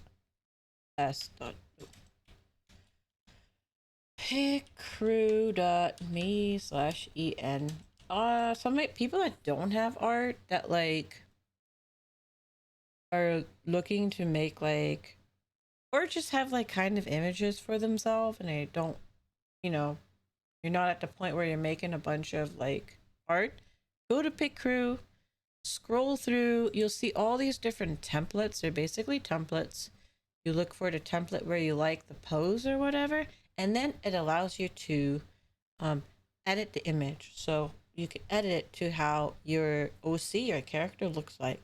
pickcrew.me/en. Some people that don't have art that like are looking to make like, or just have like kind of images for themselves, and they don't, you know, you're not at the point where you're making a bunch of like art. Go to Pick Crew, scroll through, you'll see all these different templates. They're basically templates. You look for the template where you like the pose or whatever, and then it allows you to edit the image. So you can edit it to how your OC, your character, looks like.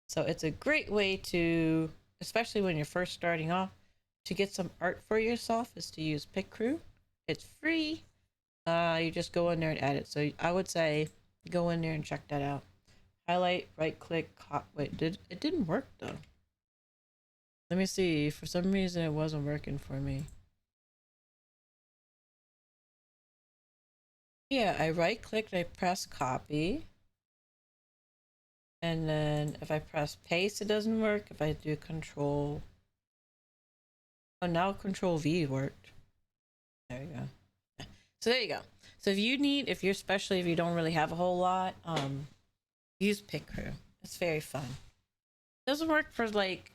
So it's a great way to, especially when you're first starting off, to get some art for yourself, is to use Pick Crew. It's free. You just go in there and edit. So I would say go in there and check that out. Highlight, right click, wait, it didn't work though. Let me see. For some reason it wasn't working for me. Yeah, I right clicked, I press copy. And then if I press paste, it doesn't work. If I do control, oh, now control V worked. There you go. Yeah. So there you go. So if you need, if you're, especially if you don't really have a whole lot, use Pick Crew. It's very fun. It doesn't work for like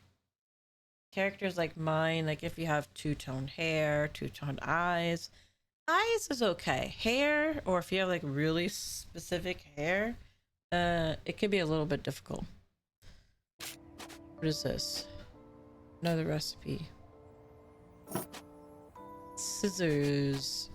characters like mine. Like if you have two-tone hair, two-tone eyes. Eyes is okay. Hair, or if you have like really specific hair, it can be a little bit difficult. What is this? Another recipe. Scissors.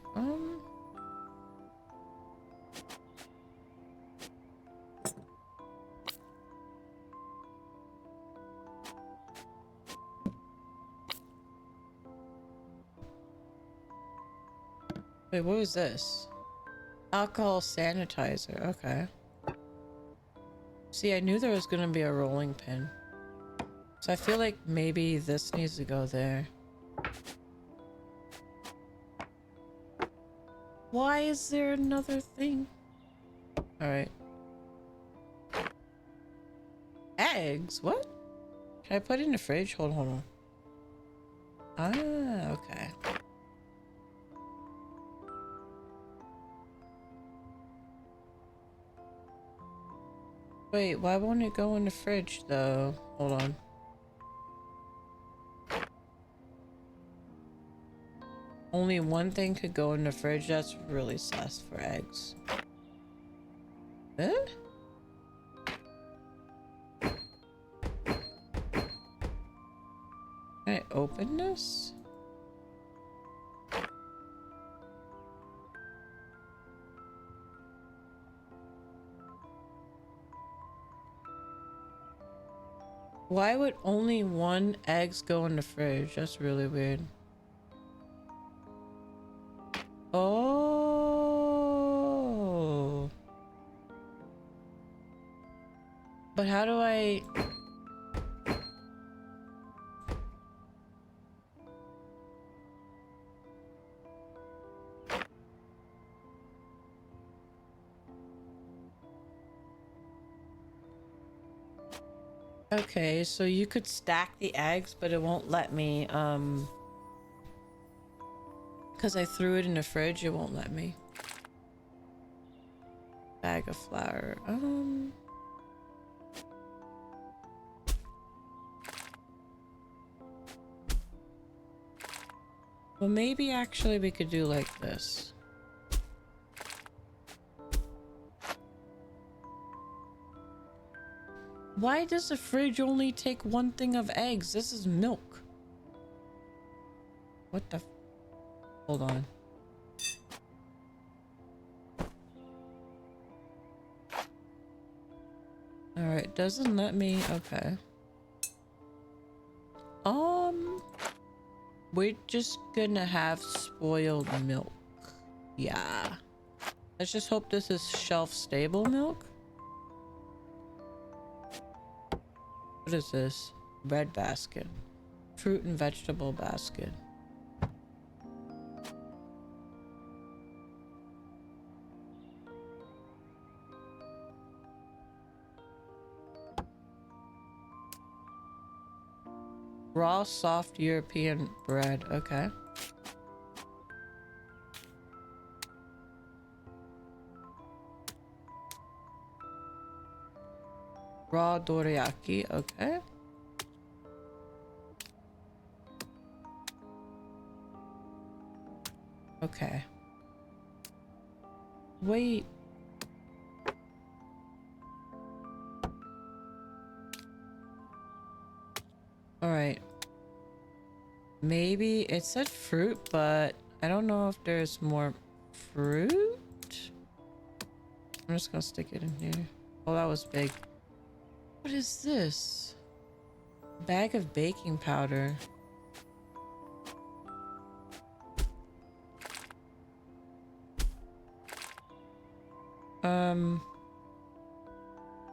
Wait, what was this? Alcohol sanitizer. Okay. See, I knew there was gonna be a rolling pin. So I feel like maybe this needs to go there. Why is there another thing? Alright. Eggs? What? Can I put it in the fridge? Hold on. Ah, okay. Wait, why won't it go in the fridge though? Hold on. Only one thing could go in the fridge? That's really sus for eggs. Huh? Can I open this? Why would only one eggs go in the fridge? That's really weird. Oh. But how do I... Okay, so you could stack the eggs, but it won't let me, because I threw it in the fridge, it won't let me. Bag of flour, well, maybe actually we could do like this. Why does the fridge only take one thing of eggs? This is milk. What the? Hold on. Alright, doesn't let me. Okay. We're just gonna have spoiled milk. Yeah. Let's just hope this is shelf stable milk. What is this? Bread basket. Fruit and vegetable basket. Raw, soft European bread. Okay. Raw dorayaki. Okay. Okay. Wait. All right. Maybe it said fruit, but I don't know if there's more fruit. I'm just gonna stick it in here. Oh, that was big. What is this? Bag of baking powder.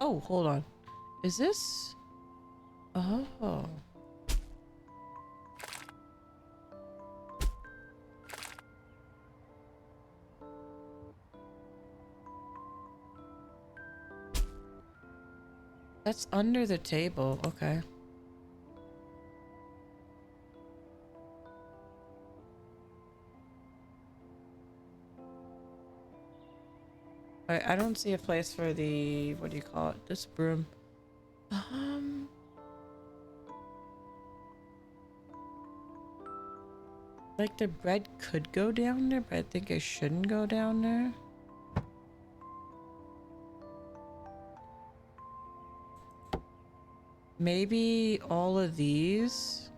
Oh, hold on. Is this? Oh. That's under the table. Okay. I don't see a place for the, what do you call it? This broom. Like the bread could go down there, but I think it shouldn't go down there. Maybe all of these.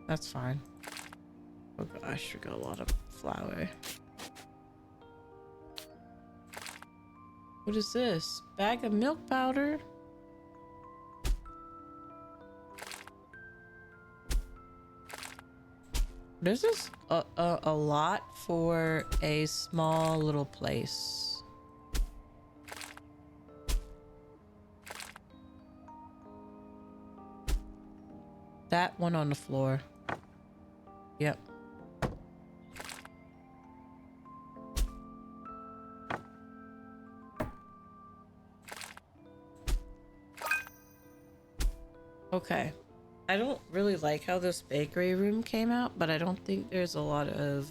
That's fine. Oh gosh, we got a lot of flour. What is this? Bag of milk powder? This is a lot for a small little place. That one on the floor. Yep. Okay. I don't really like how this bakery room came out, but I don't think there's a lot of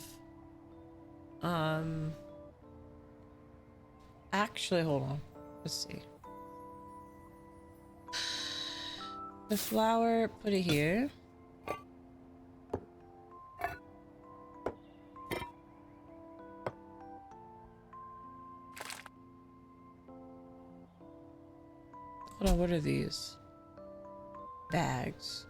actually, hold on. Let's see. The flour, put it here. Hold on, what are these? Bags.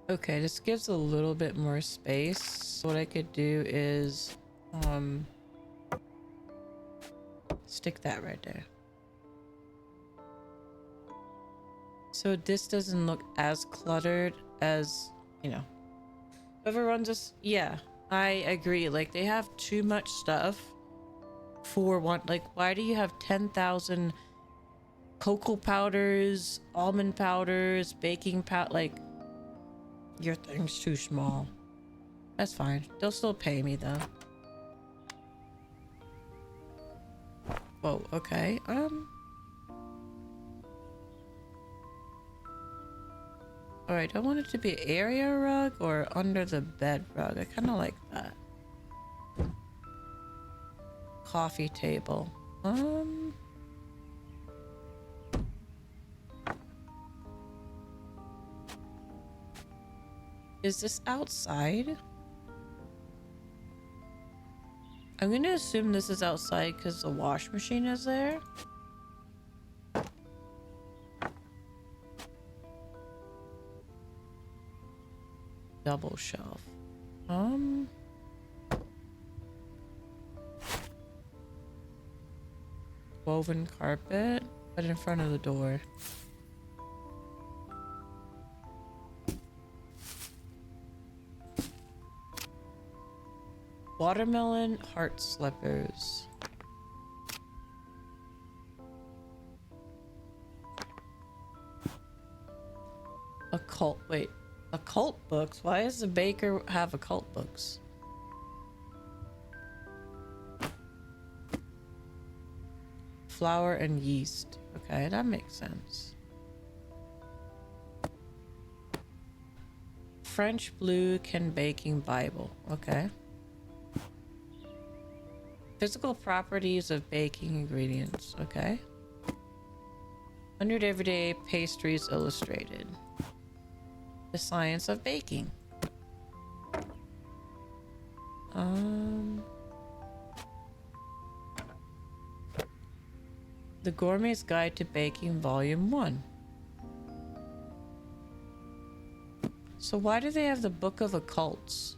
Okay, this gives a little bit more space. What I could do is stick that right there. So this doesn't look as cluttered as, you know, whoever runs this. Yeah, I agree. Like, they have too much stuff for one. Like, why do you have 10,000 cocoa powders, almond powders, baking powder? Like, your thing's too small. That's fine. They'll still pay me though. Whoa, okay. Alright, I want it to be area rug or under the bed rug. I kind of like that. Coffee table. Is this outside? I'm gonna assume this is outside because the wash machine is there. Double shelf. Woven carpet, but in front of the door. Watermelon heart slippers. Occult, wait. Occult books? Why does the baker have occult books? Flour and yeast. Okay, that makes sense. French blue can baking Bible. Okay. Physical properties of baking ingredients. Okay. 100 everyday pastries illustrated. The science of baking. The Gourmet's Guide to Baking Volume 1. So why do they have the Book of Occults?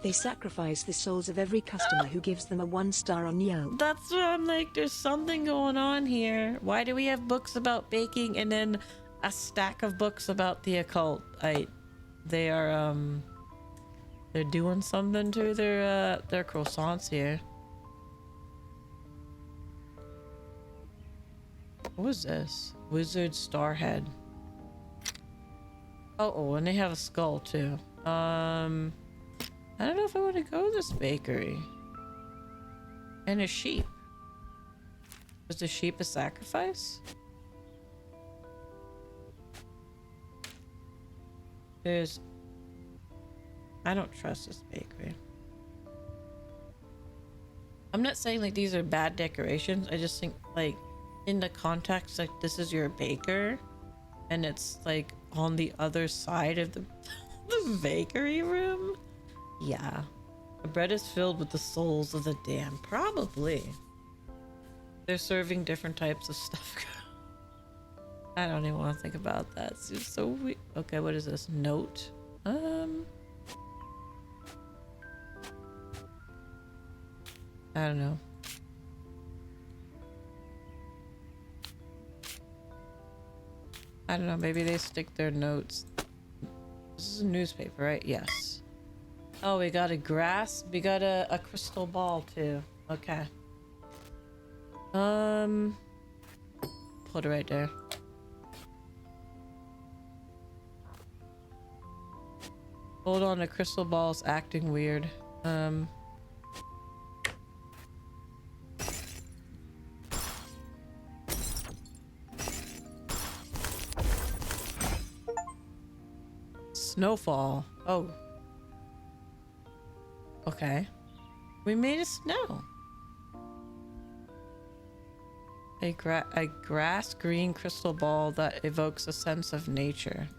They sacrifice the souls of every customer who gives them a 1-star on Yelp. That's what I'm like, there's something going on here. Why do we have books about baking and then a stack of books about the occult? They're doing something to their croissants here. What was this? Wizard Starhead. Oh, and they have a skull too. I don't know if I want to go to this bakery. And a sheep. Was the sheep a sacrifice? I don't trust this bakery. I'm not saying like these are bad decorations. I just think like in the context, like this is your baker and it's like on the other side of the bakery room. Yeah. The bread is filled with the souls of the damned. Probably. They're serving different types of stuff. I don't even want to think about that. It's just so weird. Okay, what is this? Note? I don't know. I don't know. Maybe they stick their notes. This is a newspaper, right? Yes. Oh, we got a grass. We got a crystal ball too. Okay. Put it right there. Hold on, the crystal ball's acting weird. Snowfall. Oh. Okay. We made a snow. A grass green crystal ball that evokes a sense of nature.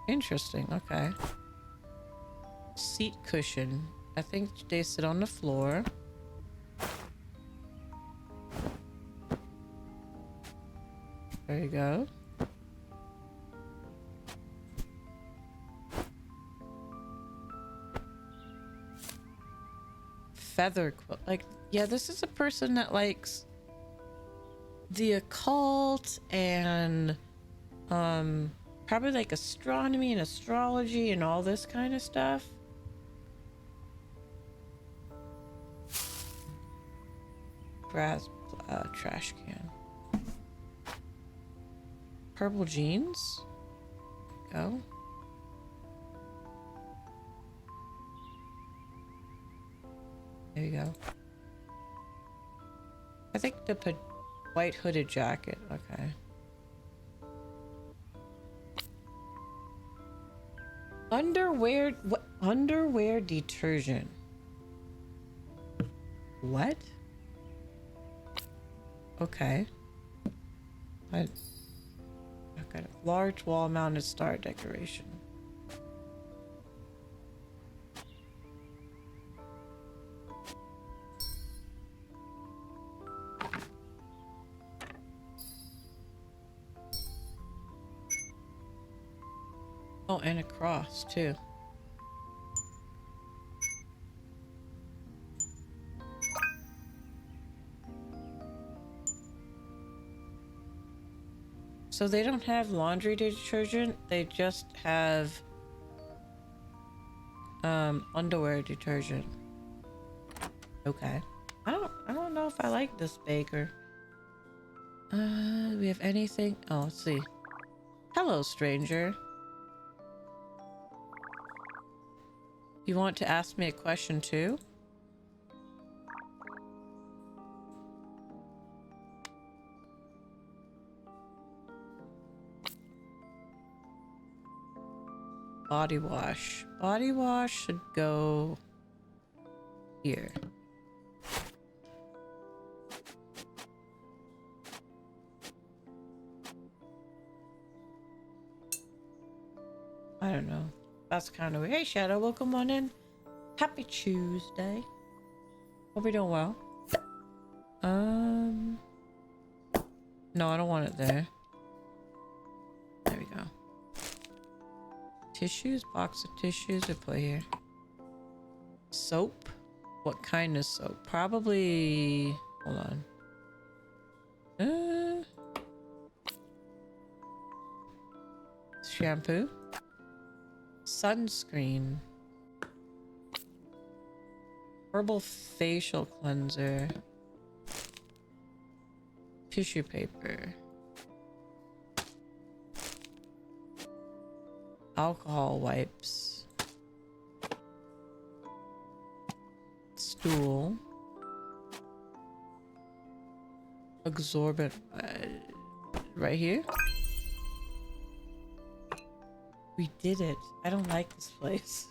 Interesting. Okay. Seat cushion. I think they sit on the floor. There you go. Feather quilt. Like, yeah, this is a person that likes the occult and probably like astronomy and astrology and all this kind of stuff. Brass trash can. Purple jeans. Go. There you go. I think the white hooded jacket. Okay. Underwear. What? Underwear detergent. What? Okay. I've got a large wall mounted star decoration. Oh, and a cross too. So they don't have laundry detergent, they just have underwear detergent. Okay. I don't know if I like this baker. We have anything? Oh, let's see. Hello, stranger. You want to ask me a question too? Body wash. Body wash should go here. I don't know. That's kind of weird. Hey, Shadow, welcome on in. Happy Tuesday. Hope you're doing well. No, I don't want it there. There we go. Tissues, box of tissues we put here. Soap. What kind of soap? Probably. Hold on. Shampoo. Sunscreen. Herbal facial cleanser. Tissue paper. Alcohol wipes. Stool. Absorbent. Right here? We did it. I don't like this place.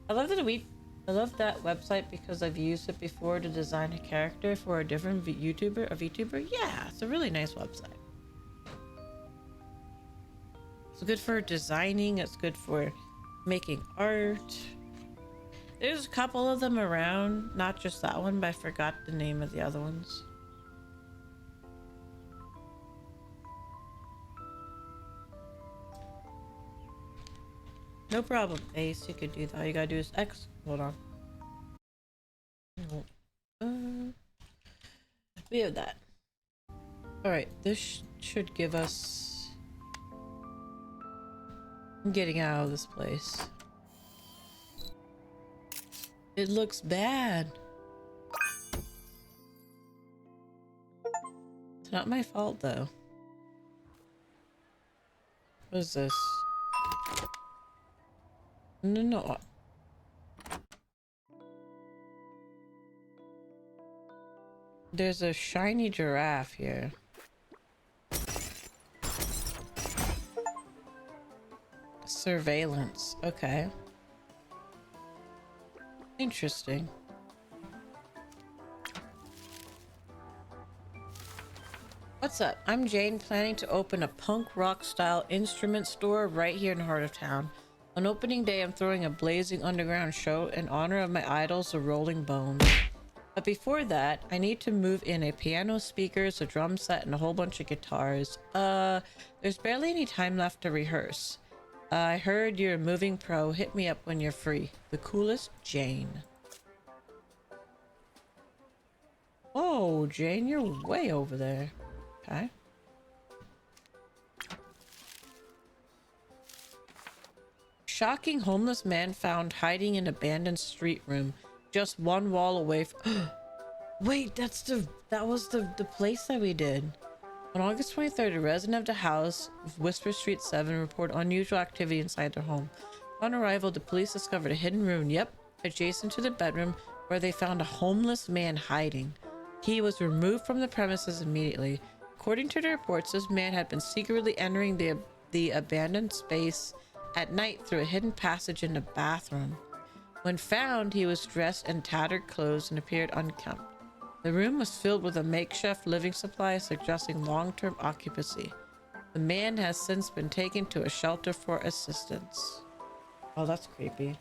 I love that website because I've used it before to design a character for a different VTuber. Yeah, it's a really nice website. It's good for designing. It's good for making art. There's a couple of them around, not just that one, but I forgot the name of the other ones. No problem, Ace. You could do that. All you gotta do is X. Hold on. We have that. Alright, this should give us... I'm getting out of this place. It looks bad. It's not my fault, though. What is this? No. There's a shiny giraffe here. Surveillance. Okay. Interesting. What's up? I'm Jane, planning to open a punk rock style instrument store right here in the heart of town. On opening day, I'm throwing a blazing underground show in honor of my idols, the Rolling Bones. But before that, I need to move in a piano, speakers, a drum set, and a whole bunch of guitars. There's barely any time left to rehearse. I heard you're a moving pro. Hit me up when you're free. The coolest, Jane. Oh, Jane, you're way over there. Okay. Shocking homeless man found hiding in abandoned street room, just one wall away from... Wait, that was the place that we did. On August 23rd, a resident of the house, Whisper Street 7, reported unusual activity inside their home. On arrival, the police discovered a hidden room, adjacent to the bedroom, where they found a homeless man hiding. He was removed from the premises immediately. According to the reports, this man had been secretly entering the abandoned space at night through a hidden passage in the bathroom. When found, he was dressed in tattered clothes and appeared unkempt. The room was filled with a makeshift living supply, suggesting long-term occupancy. The man has since been taken to a shelter for assistance. Oh, that's creepy.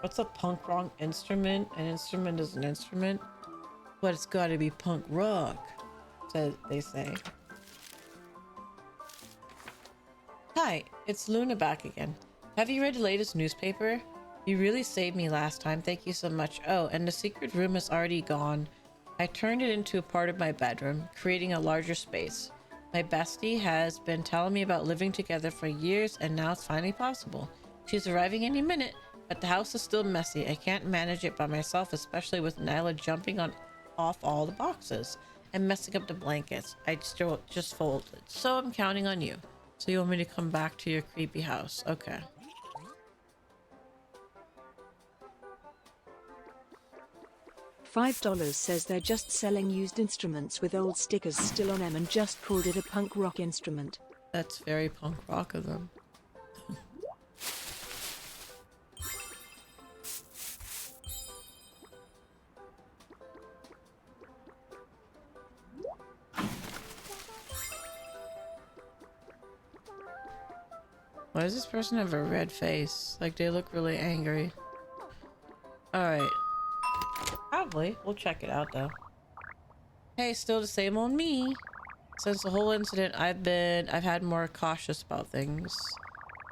What's a punk rock instrument? An instrument is an instrument, but it's gotta be punk rock, so they say. Hi, it's Luna back again. Have you read the latest newspaper? You really saved me last time. Thank you so much. Oh, and the secret room is already gone. I turned it into a part of my bedroom, creating a larger space. My bestie has been telling me about living together for years, and now it's finally possible. She's arriving any minute, but the house is still messy. I can't manage it by myself, especially with Nyla jumping off all the boxes and messing up the blankets. I still just folded. So I'm counting on you. So you want me to come back to your creepy house? Okay. $5 says they're just selling used instruments with old stickers still on them and just called it a punk rock instrument. That's very punk rock of them. Why does this person have a red face? Like they look really angry. Alright. Probably. We'll check it out though. Hey, still the same old me. Since the whole incident, I've had more cautious about things.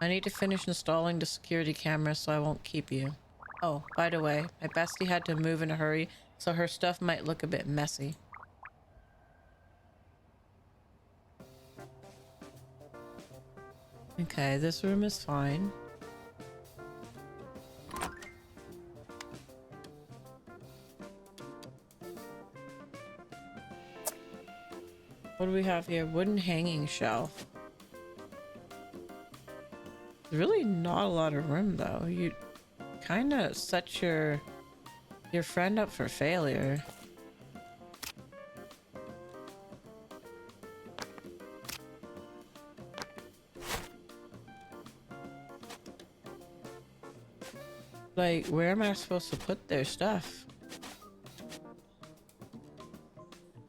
I need to finish installing the security camera so I won't keep you. Oh, by the way, my bestie had to move in a hurry, so her stuff might look a bit messy. Okay, this room is fine. What do we have here? Wooden hanging shelf. There's really not a lot of room though. You kind of set your friend up for failure. Like, where am I supposed to put their stuff?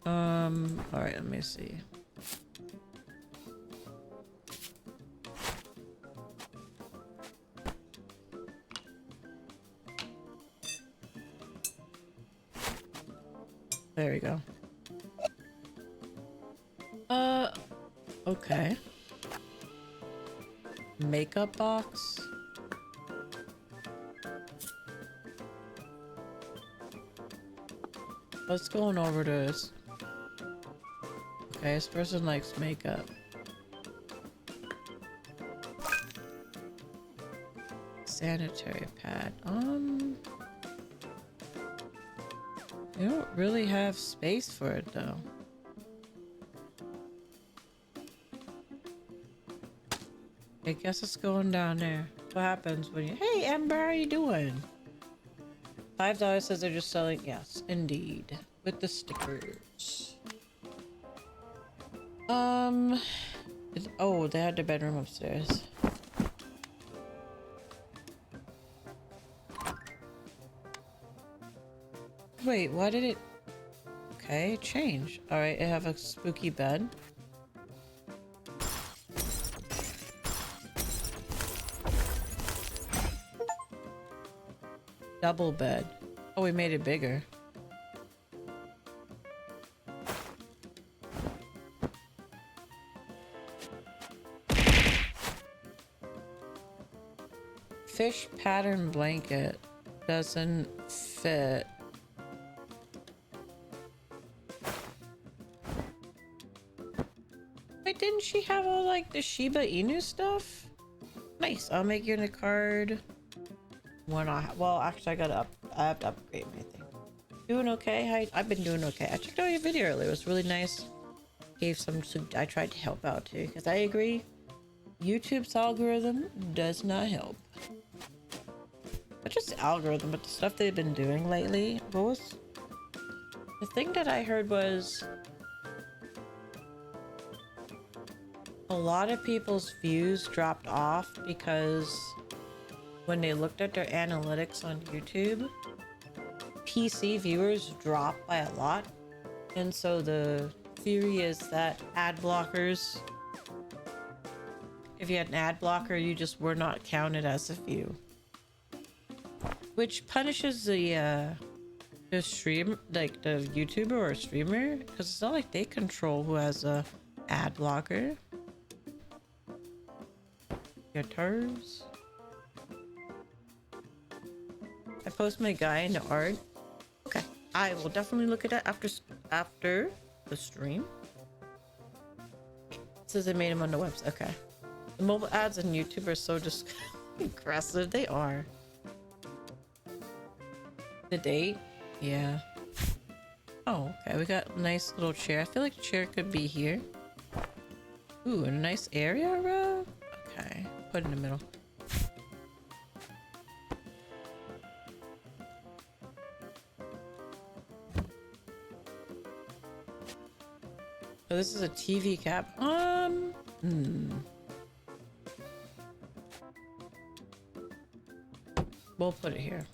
Alright, let me see. There we go. Okay. Makeup box. Let's go on over to this. Okay, this person likes makeup. Sanitary pad. You don't really have space for it though. I guess it's going down there. What happens when you— Hey Amber, how you doing? $5 says they're just selling— Yes, indeed. With the stickers. Oh, they had the bedroom upstairs. Wait, why did it— Okay, change. Alright, I have a spooky bed. Double bed. Oh, we made it bigger. Fish pattern blanket doesn't fit. Wait, didn't she have all like the Shiba Inu stuff? Nice. I'll make you a card. When well, actually, I have to upgrade my thing. Doing okay? Hi, I've been doing okay. I checked out your video earlier. It was really nice. Gave some. I tried to help out too, because I agree. YouTube's algorithm does not help. Not just the algorithm, but the stuff they've been doing lately. What was the thing that I heard was a lot of people's views dropped off because when they looked at their analytics on YouTube, PC viewers dropped by a lot. And so the theory is that ad blockers, if you had an ad blocker, you just were not counted as a view. Which punishes the stream, like the YouTuber or streamer, because it's not like they control who has a ad blocker. Guitars. I post my guy into art. Okay, I will definitely look at it after the stream. It says they made him on the website. Okay. The mobile ads on YouTube are so just aggressive. They are. The date? Yeah. Oh, okay. We got a nice little chair. I feel like the chair could be here. Ooh, a nice area around. Okay. Put it in the middle. Oh, this is a TV cap. We'll put it here.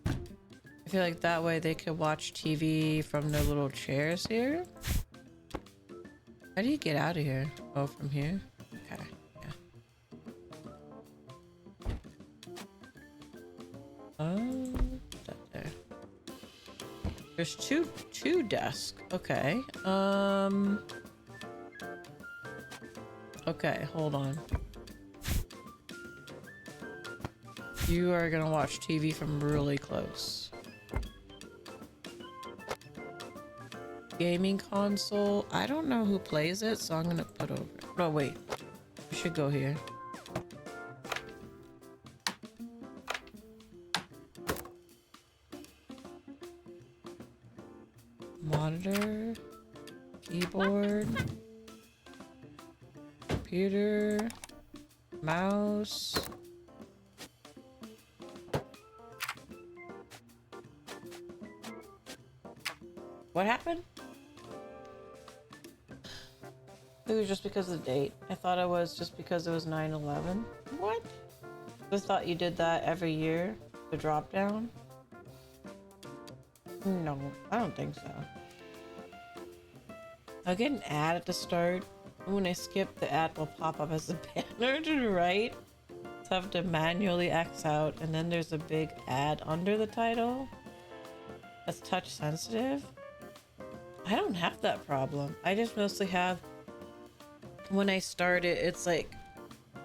I feel like that way they could watch TV from their little chairs here. How do you get out of here? Oh, from here? Okay, yeah. Oh, that there. There's two desks. Okay. Okay, hold on. You are gonna watch TV from really close. Gaming console. I don't know who plays it, so I'm gonna put over. Oh wait, we should go here. Monitor, keyboard, computer, mouse. What happened? It was just because of the date. I thought it was just because it was 9/11. What? I thought you did that every year, the drop down. No, I don't think so. I'll get an ad at the start. When I skip, the ad will pop up as a banner to the right. So I have to manually X out, and then there's a big ad under the title. That's touch sensitive. I don't have that problem. I just mostly have, when I start it, it's like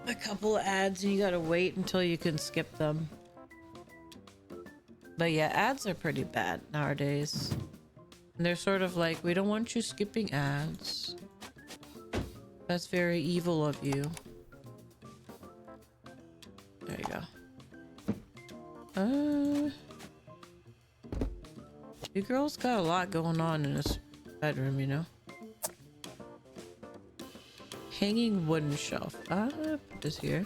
a couple of ads and you gotta wait until you can skip them. But yeah, ads are pretty bad nowadays. And they're sort of like, we don't want you skipping ads. That's very evil of you. There you go. You girls got a lot going on in this bedroom, you know? Hanging wooden shelf. Put this here.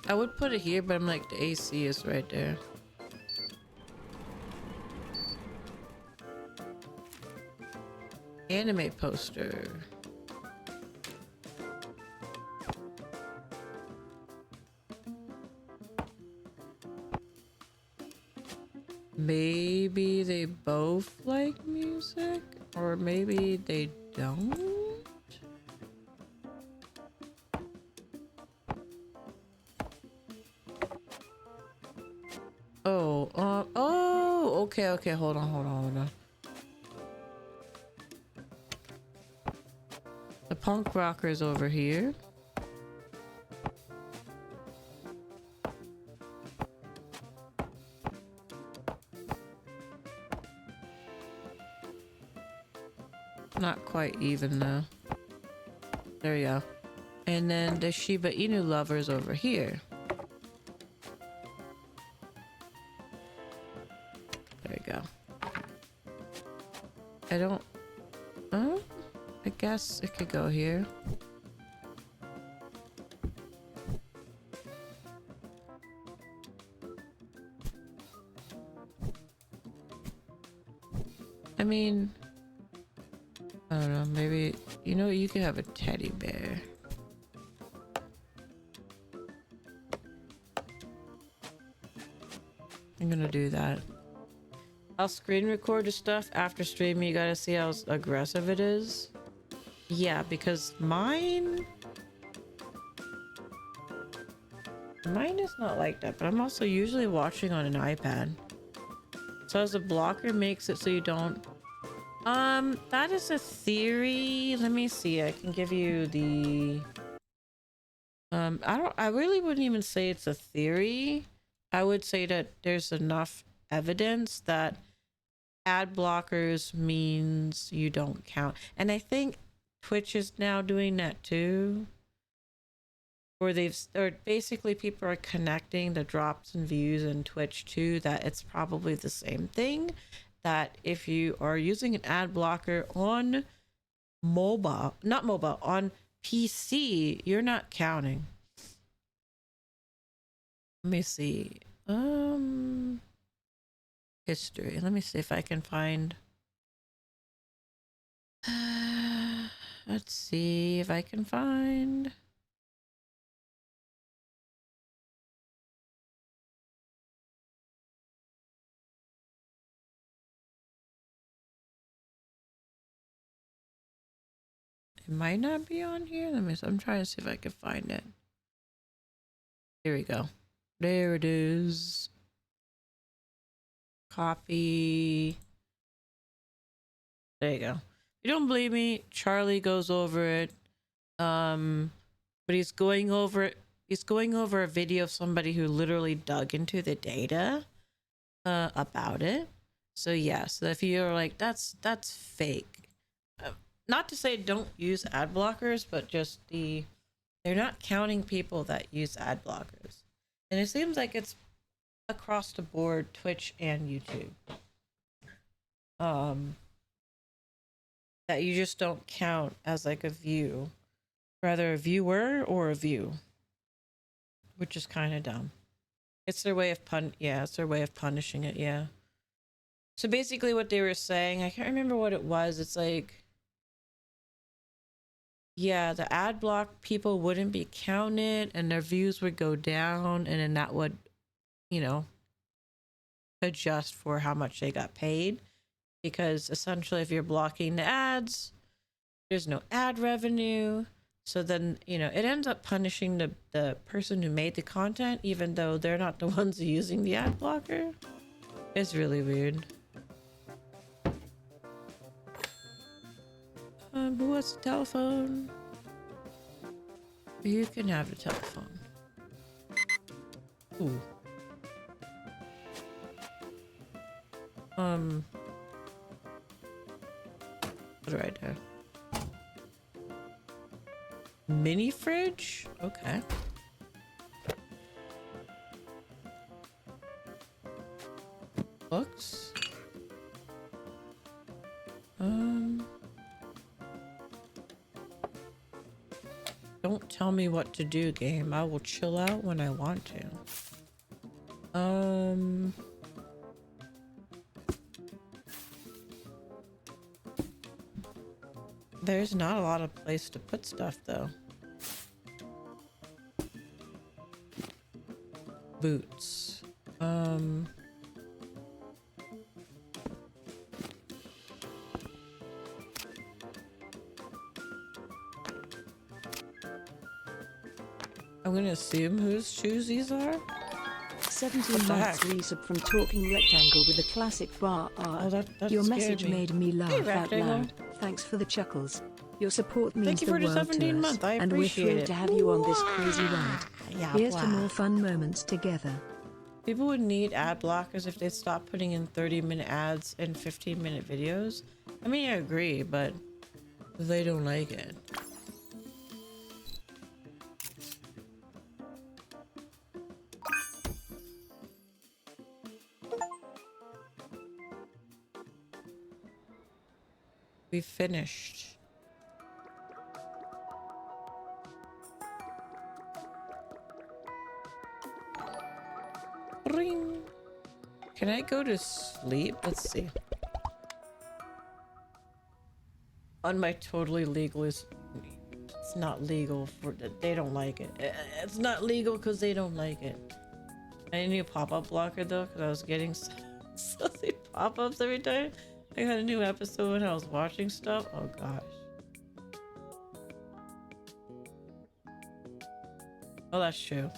I would put it here, but I'm like, the AC is right there. Anime poster. Maybe they both like music, or maybe they don't. Oh, okay, hold on. The punk rocker is over here. Not quite even though. There you go. And then the Shiba Inu lovers over here. There you go. I don't... I guess it could go here. I mean... I don't know, maybe... You know, you could have a teddy bear. I'm gonna do that. I'll screen record the stuff after streaming. You gotta see how aggressive it is. Yeah, because mine is not like that, but I'm also usually watching on an iPad. So as a blocker makes it so you don't. That is a theory. Let me see. I can give you the. I really wouldn't even say it's a theory. I would say that there's enough evidence that ad blockers means you don't count. And I think Twitch is now doing that too. Or basically people are connecting the drops and views in Twitch too, that it's probably the same thing. That if you are using an ad blocker on not mobile, on PC, you're not counting. Let me see. History. Let me see if I can find. Let's see if I can find. It might not be on here. I'm trying to see if I can find it. Here we go. There it is. Copy. There you go. If you don't believe me, Charlie goes over it. But he's going over a video of somebody who literally dug into the data about it. So yeah, so if you're like, that's fake. Not to say don't use ad blockers, but just they're not counting people that use ad blockers. And it seems like it's across the board, Twitch and YouTube. That you just don't count as like a view, rather a viewer or a view, which is kind of dumb. It's their way of it's their way of punishing it. Yeah. So basically what they were saying, I can't remember what it was. It's like, yeah, the ad block people wouldn't be counted and their views would go down, and then that would, adjust for how much they got paid. Because essentially if you're blocking the ads, there's no ad revenue. So then, it ends up punishing the person who made the content, even though they're not the ones using the ad blocker. It's really weird. Who wants the telephone? You can have the telephone. Ooh. What do I do? Mini fridge? Okay. Books? Don't tell me what to do, game. I will chill out when I want to. There's not a lot of place to put stuff though. Boots. I'm gonna assume whose shoes these are. 17 months resub from Talking Rectangle with a classic bar art. Oh, that Your message me. made me laugh Hey, out loud. Thanks for the chuckles. Your support means Thank you the for the world 17 to us, month. I and we're appreciate thrilled it. to have you on this crazy ride. Yeah, Here's to more fun moments together. People would need ad blockers if they stopped putting in 30-minute ads and 15-minute videos. I mean, I agree, but they don't like it. We finished. Ring. Can I go to sleep? Let's see. On my totally legal it's not legal for they don't like it. It's not legal because they don't like it. I need a pop-up blocker though, because I was getting so many pop-ups every time I got a new episode when I was watching stuff. Oh gosh. Oh, that's true.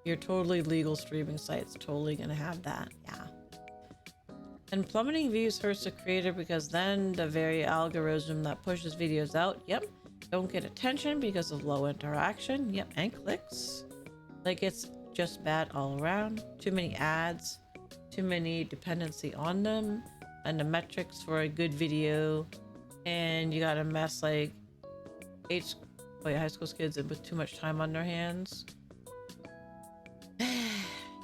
Your totally legal streaming site's totally gonna have that. Yeah. And plummeting views hurts the creator because then the very algorithm that pushes videos out, yep, don't get attention because of low interaction, yep, and clicks. Like, it's just bad all around. Too many ads, too many dependency on them, and the metrics for a good video, and you gotta mess like high school kids with too much time on their hands.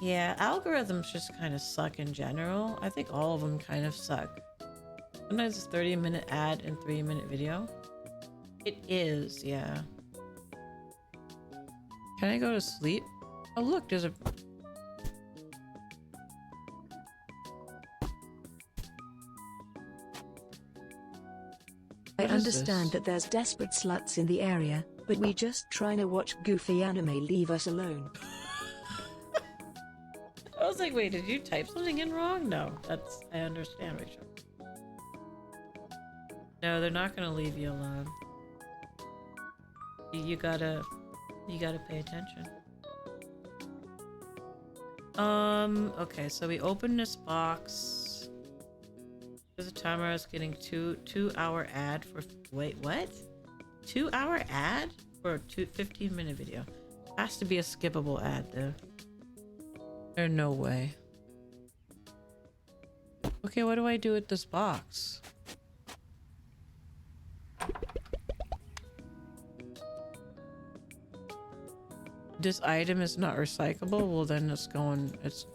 Yeah, algorithms just kind of suck in general. I think all of them kind of suck. Sometimes it's 30-minute ad and 3-minute video. It is, yeah. Can I go to sleep? Oh look, there's a... I understand that there's desperate sluts in the area, but we just trying to watch goofy anime, leave us alone. I was like, wait, did you type something in wrong? No, that's... I understand, Rachel. No, they're not gonna leave you alone. You gotta pay attention. Okay, so we open this box. There's a timer. I was getting 2-hour ad for... Wait, what? 2-hour ad for a 15-minute video? Has to be a skippable ad, though. There's no way. Okay, what do I do with this box? This item is not recyclable? Well, then it's going... It's...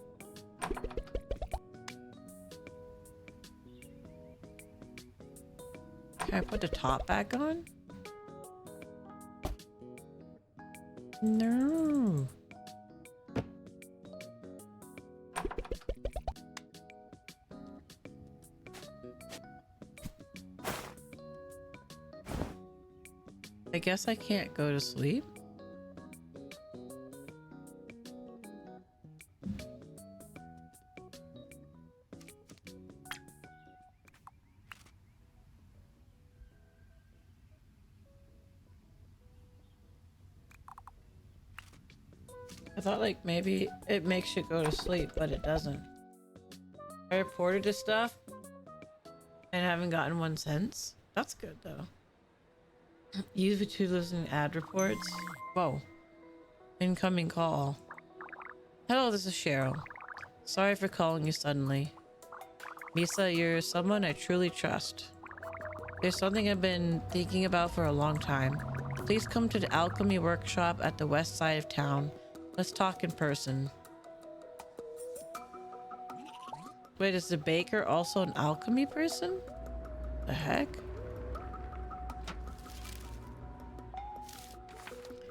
Can I put the top back on? No. I guess I can't go to sleep. I thought like maybe it makes you go to sleep, but it doesn't. I reported this stuff and haven't gotten one since. That's good though. Use to listen to ad reports. Whoa. Incoming call. Hello, this is Cheryl. Sorry for calling you suddenly. Misa, you're someone I truly trust. There's something I've been thinking about for a long time. Please come to the alchemy workshop at the west side of town. Let's talk in person. Wait, is the baker also an alchemy person? The heck?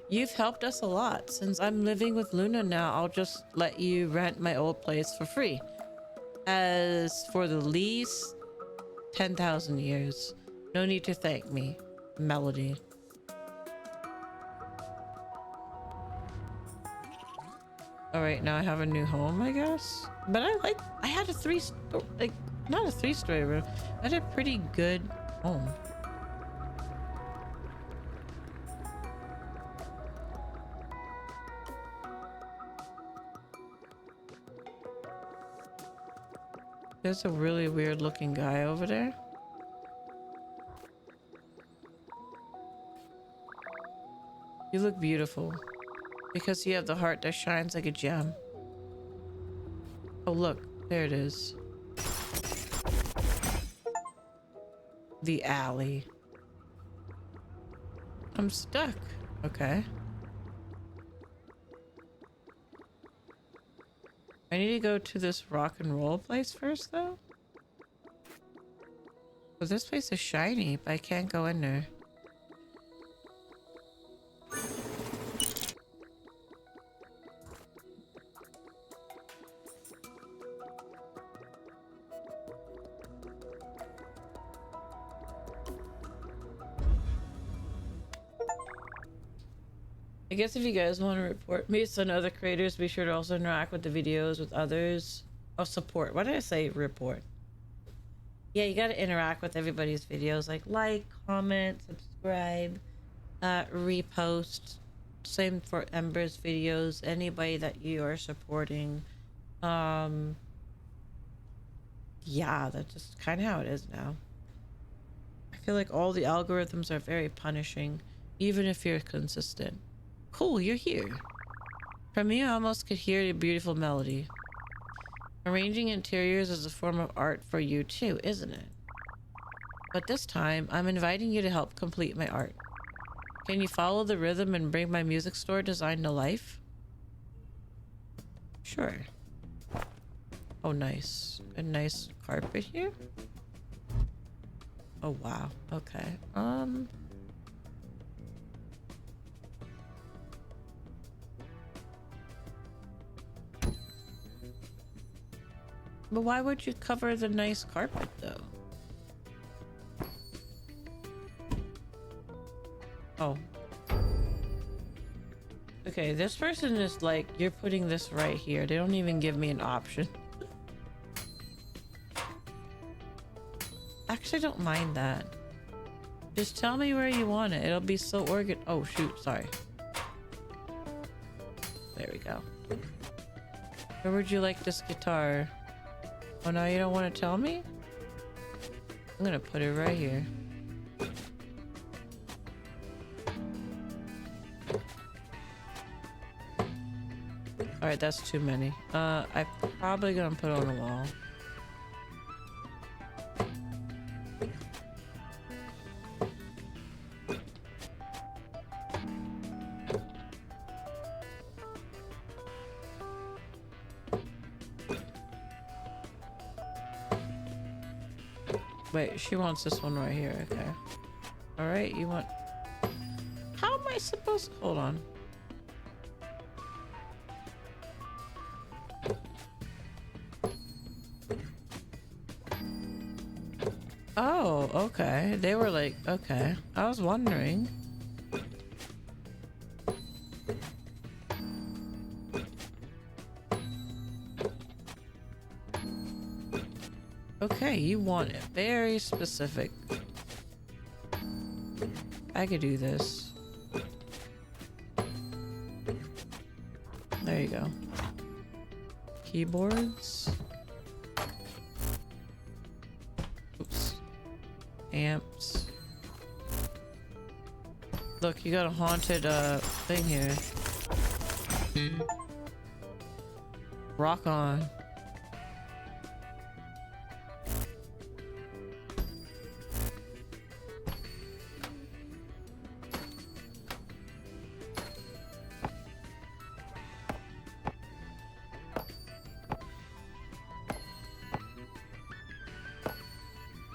You've helped us a lot. Since I'm living with Luna now, I'll just let you rent my old place for free. As for the lease, 10,000 years. No need to thank me. Melody. Alright, now I have a new home, I guess? But I had a not a 3-story room. I had a pretty good home. There's a really weird looking guy over there. You look beautiful. Because you have the heart that shines like a gem. Oh look, there it is. The alley. I'm stuck. Okay. I need to go to this rock and roll place first though. Well, this place is shiny, but I can't go in there. I guess if you guys want to report me to other creators, be sure to also interact with the videos with others. Oh, support. Why did I say report? Yeah, you gotta interact with everybody's videos. Like, comment, subscribe, repost. Same for Ember's videos. Anybody that you are supporting. Yeah, that's just kind of how it is now. I feel like all the algorithms are very punishing, even if you're consistent. Cool, you're here. From you, I almost could hear a beautiful melody. Arranging interiors is a form of art for you too, isn't it? But this time, I'm inviting you to help complete my art. Can you follow the rhythm and bring my music store design to life? Sure. Oh, nice. A nice carpet here? Oh, wow. Okay. But why would you cover the nice carpet, though? Oh. Okay, this person is like, you're putting this right here. They don't even give me an option. Actually, don't mind that. Just tell me where you want it. It'll be so oh, shoot. Sorry. There we go. Where would you like this guitar? Oh, no, you don't want to tell me? I'm gonna put it right here. Alright, that's too many. I'm probably gonna put it on the wall. Wait, she wants this one right here. Okay. Alright, you want... How am I supposed... Hold on. Oh, okay. They were like, okay. I was wondering. Okay, you want it very specific. I could do this. There you go. Keyboards. Oops. Amps. Look, you got a haunted thing here. Rock on.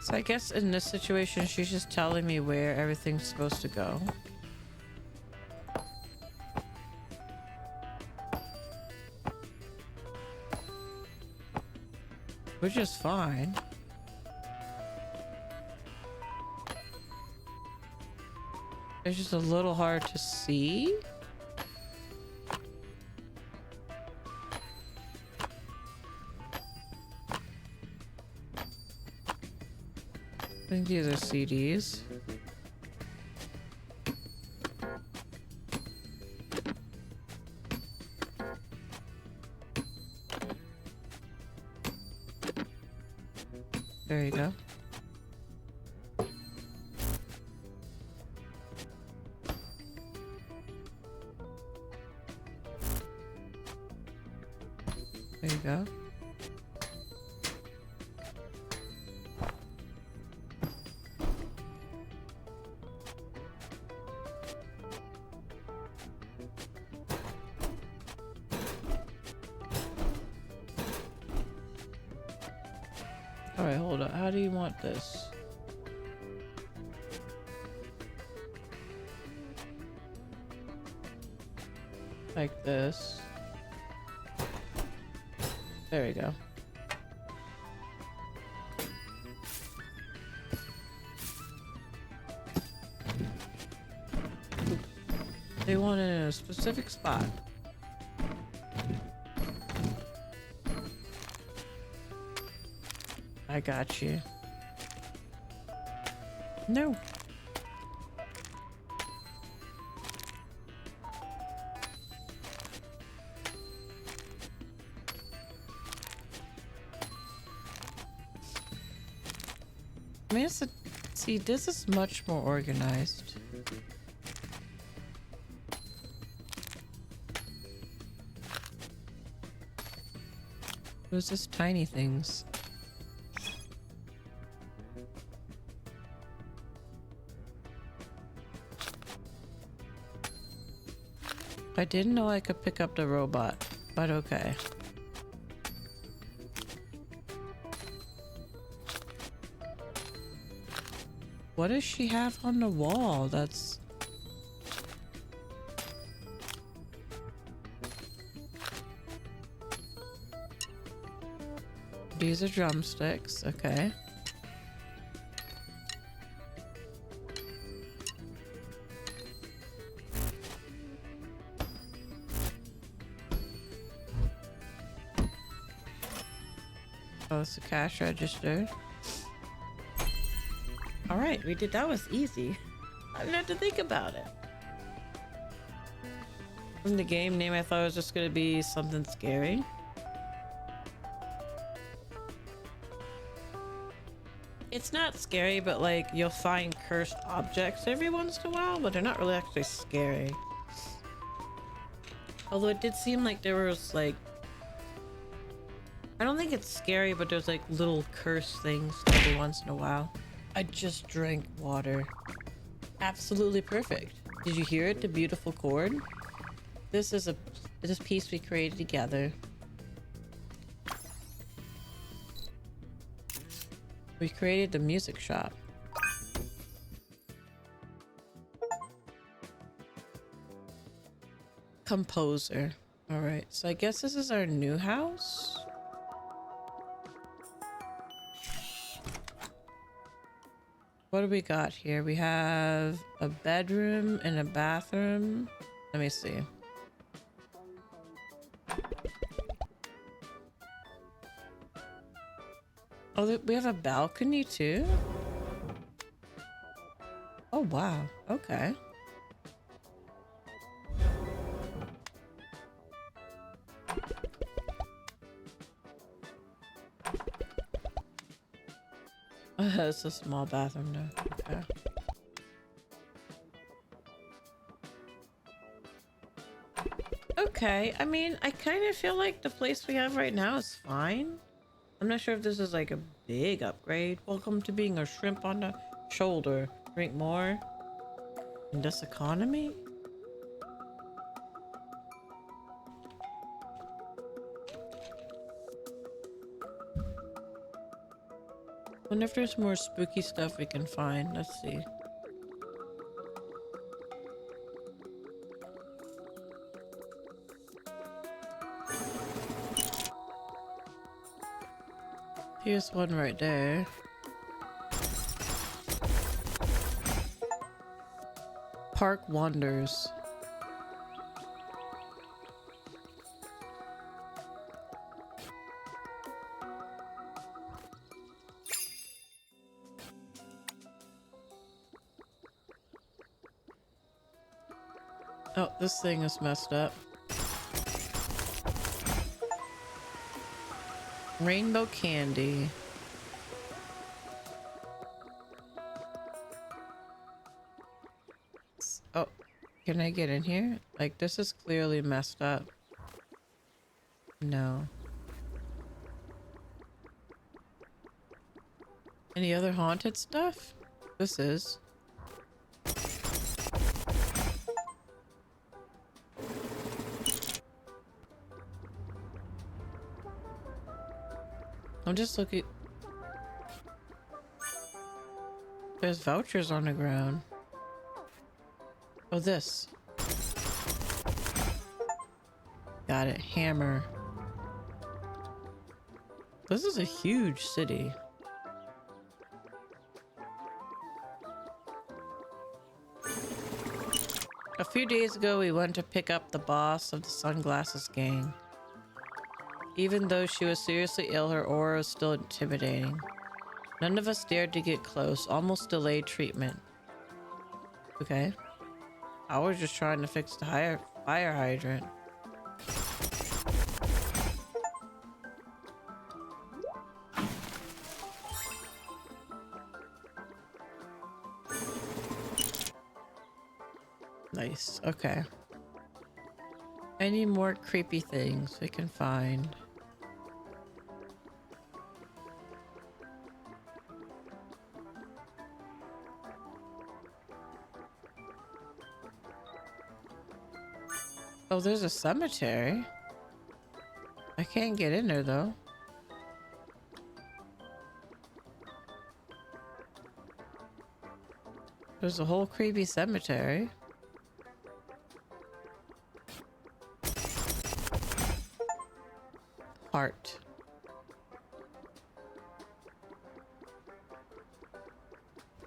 So I guess in this situation, she's just telling me where everything's supposed to go. Which is fine. It's just a little hard to see. I think these are CDs. There you go. There you go. Alright, hold on. How do you want this? Like this. There we go. They want it in a specific spot. I got you. No. I mean, see, this is much more organized. What's this tiny things? I didn't know I could pick up the robot, but okay. What does she have on the wall? That's... These are drumsticks, okay. Oh, it's a cash register. All right, we did. That was easy. I didn't have to think about it. In the game name, I thought it was just gonna be something scary. It's not scary, but like you'll find cursed objects every once in a while, but they're not really actually scary. Although it did seem like there was like, I don't think it's scary, but there's like little cursed things every once in a while. I just drank water. Absolutely perfect. Did you hear it? The beautiful chord? This is this piece we created together. We created the music shop. Composer. All right, so I guess this is our new house. What do we got here? We have a bedroom and a bathroom. Let me see. Oh, we have a balcony too? Oh, wow. Okay. It's a small bathroom now. Okay. Okay, I mean, I kind of feel like the place we have right now is fine. I'm not sure if this is like a big upgrade. Welcome to being a shrimp on the shoulder. Drink more in this economy? Wonder if there's more spooky stuff we can find. Let's see. Here's one right there. Park Wonders. Oh, this thing is messed up. Rainbow candy. Oh, can I get in here? Like, this is clearly messed up. No. Any other haunted stuff? This is. I'm just looking. There's vouchers on the ground. Oh, this. Got it. Hammer. This is a huge city. A few days ago, we went to pick up the boss of the sunglasses gang. Even though she was seriously ill, her aura was still intimidating. None of us dared to get close, almost delayed treatment. Okay. I was just trying to fix the fire hydrant. Nice. Okay. Any more creepy things we can find? Oh, there's a cemetery. I can't get in there though. There's a whole creepy cemetery. Heart.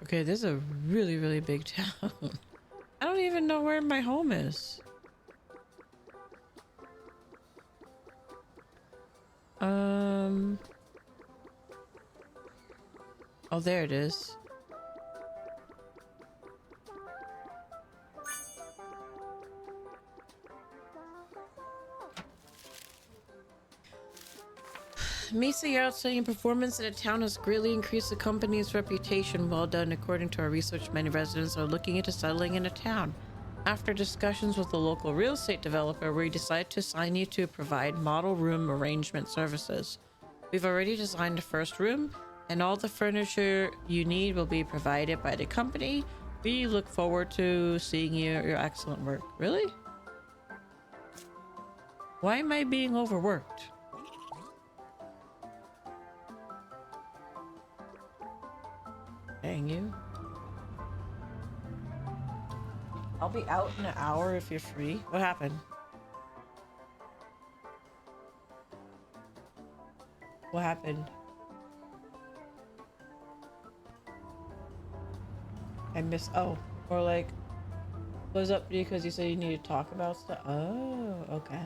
Okay, this is a really, really big town. I don't even know where my home is. Oh, there it is. Misa, your outstanding performance in a town has greatly increased the company's reputation. Well done. According to our research, many residents are looking into settling in a town. After discussions with the local real estate developer, we decided to assign you to provide model room arrangement services. We've already designed the first room, and all the furniture you need will be provided by the company. We look forward to seeing your excellent work. Really? Why am I being overworked? Dang you. I'll be out in an hour if you're free. What happened? What happened? I missed. Oh, or like, was up because you said you need to talk about stuff? Oh, okay.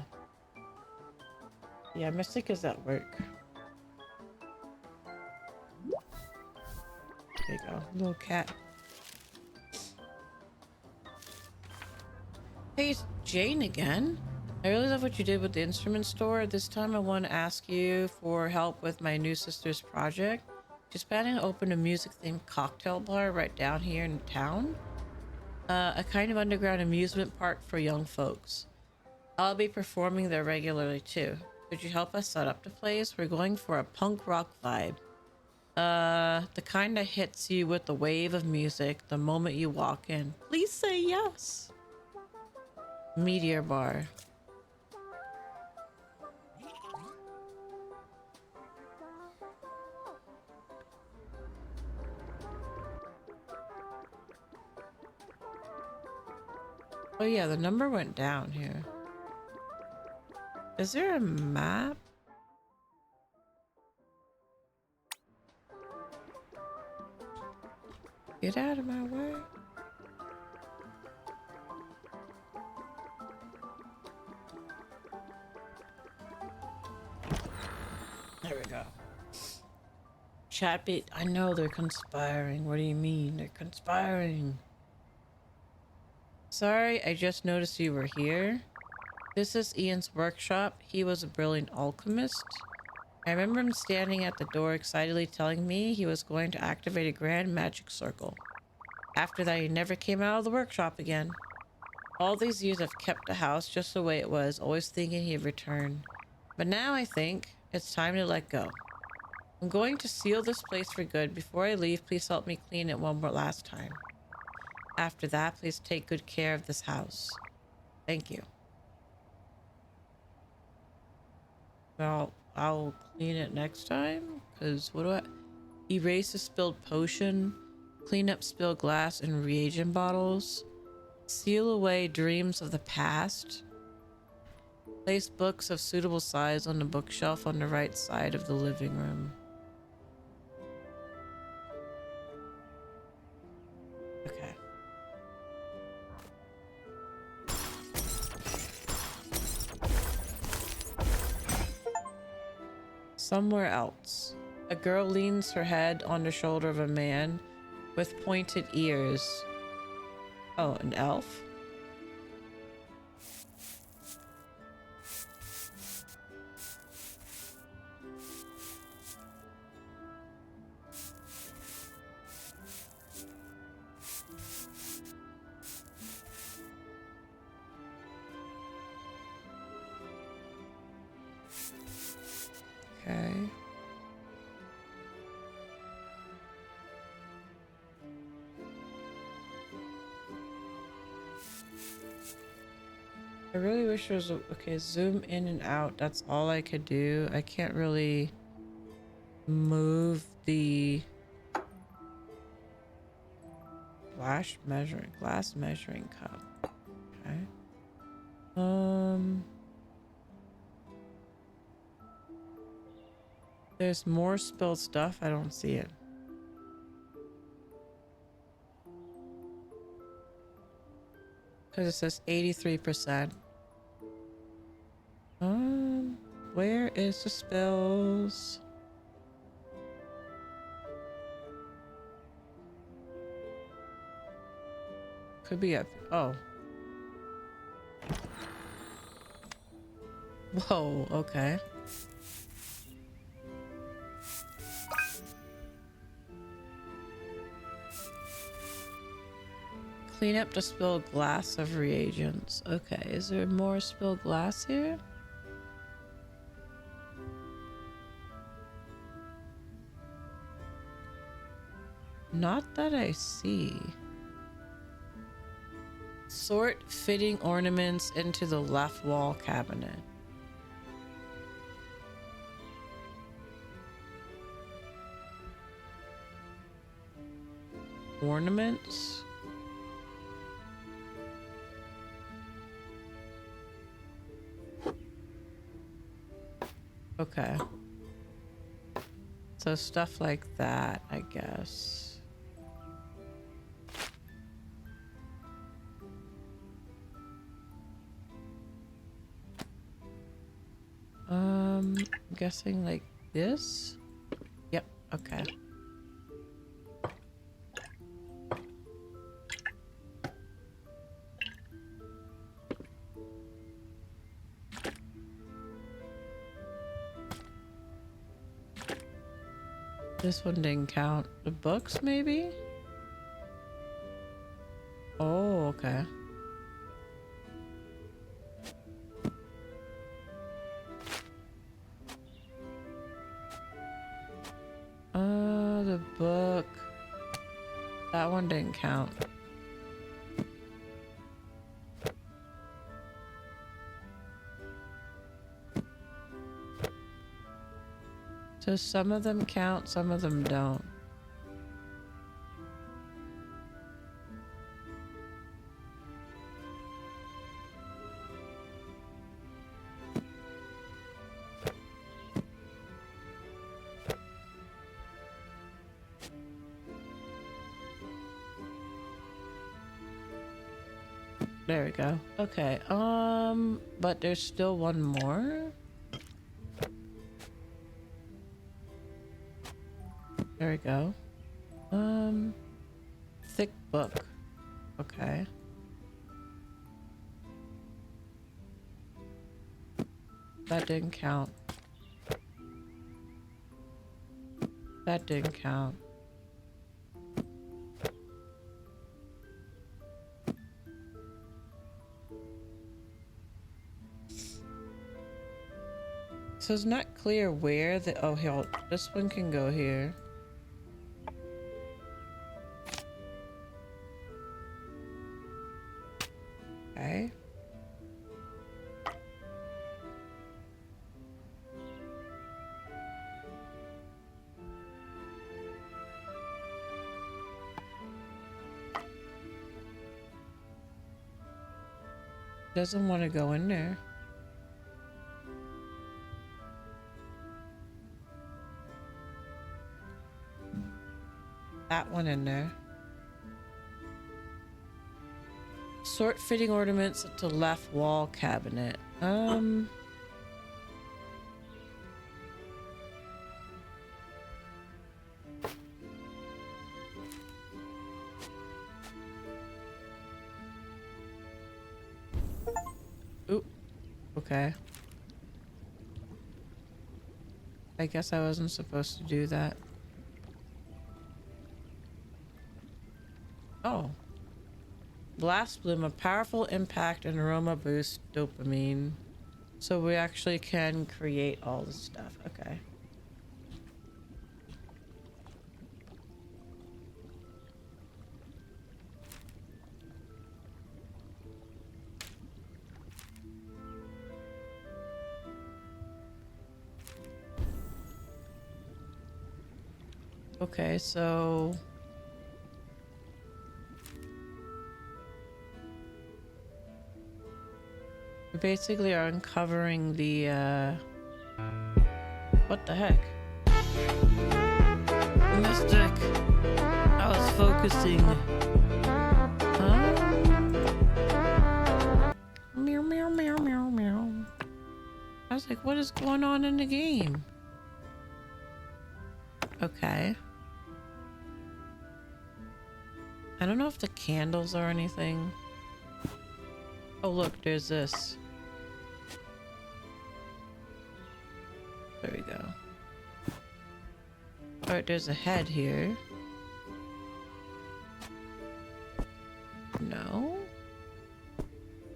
Yeah, Mystic is at work. There you go. Little cat. Hey, it's Jane again. I really love what you did with the instrument store. This time I want to ask you for help with my new sister's project. She's planning to open a music-themed cocktail bar right down here in town. A kind of underground amusement park for young folks. I'll be performing there regularly too. Could you help us set up the place? We're going for a punk rock vibe. The kind that hits you with the wave of music the moment you walk in. Please say yes. Meteor bar. Oh yeah, the number went down here. Is there a map? Get out of my way. There we go. Chat beat. I know they're conspiring. What do you mean? They're conspiring. Sorry, I just noticed you were here. This is Ian's workshop. He was a brilliant alchemist. I remember him standing at the door excitedly telling me he was going to activate a grand magic circle. After that, he never came out of the workshop again. All these years I've kept the house just the way it was, always thinking he'd return. But now I think it's time to let go. I'm going to seal this place for good. Before I leave, please help me clean it one more last time. After that, please take good care of this house. Thank you. Well, I'll clean it next time. Because what do I... Erase a spilled potion. Clean up spilled glass and reagent bottles. Seal away dreams of the past. Place books of suitable size on the bookshelf on the right side of the living room. Okay. Somewhere else. A girl leans her head on the shoulder of a man with pointed ears. Oh, an elf? Okay. I really wish there was a... Okay, zoom in and out. That's all I could do. I can't really move the glass measuring cup. Okay. There's more spilled stuff. I don't see it. Because it says 83%. Where is the spills? Could be up. Oh. Whoa, okay. Clean up the spilled glass of reagents. Okay, is there more spilled glass here? Not that I see. Sort fitting ornaments into the left wall cabinet. Ornaments? Okay. So stuff like that, I guess. I'm guessing like this? Yep, okay. This one didn't count. The books, maybe? Oh, okay. The book. That one didn't count. So some of them count, some of them don't. There we go. Okay, but there's still one more. There we go. Thick book. Okay. That didn't count. That didn't count. So it's not clear where the... Oh, here, this one can go here. Okay. Doesn't want to go in there. That one in there. Sort fitting ornaments to left wall cabinet. Oop. Okay. I guess I wasn't supposed to do that. Oh. Blast bloom, a powerful impact and aroma boost dopamine. So we actually can create all this stuff. Okay. Okay, so we basically are uncovering the what the heck? Mystic. I was focusing. Huh? Meow meow meow meow meow. I was like, what is going on in the game? Okay. I don't know if the candles are anything. Oh look, there's this. There we go. Alright, there's a head here. No?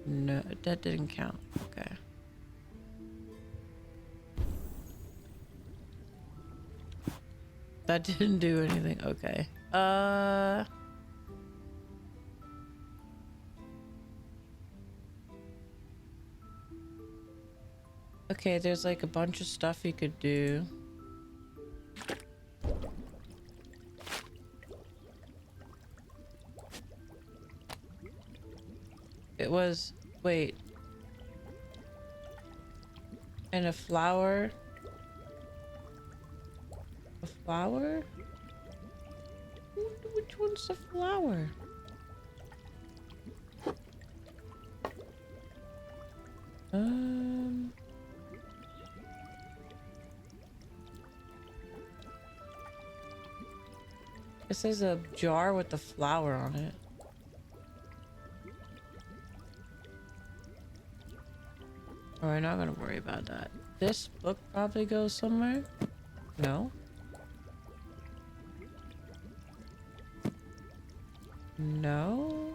No, that didn't count. Okay. That didn't do anything. Okay. Okay, there's like a bunch of stuff you could do. It was, wait. And a flower. A flower? Which one's the flower? It says a jar with the flower on it. Oh, we're not gonna worry about that. This book probably goes somewhere. No? No?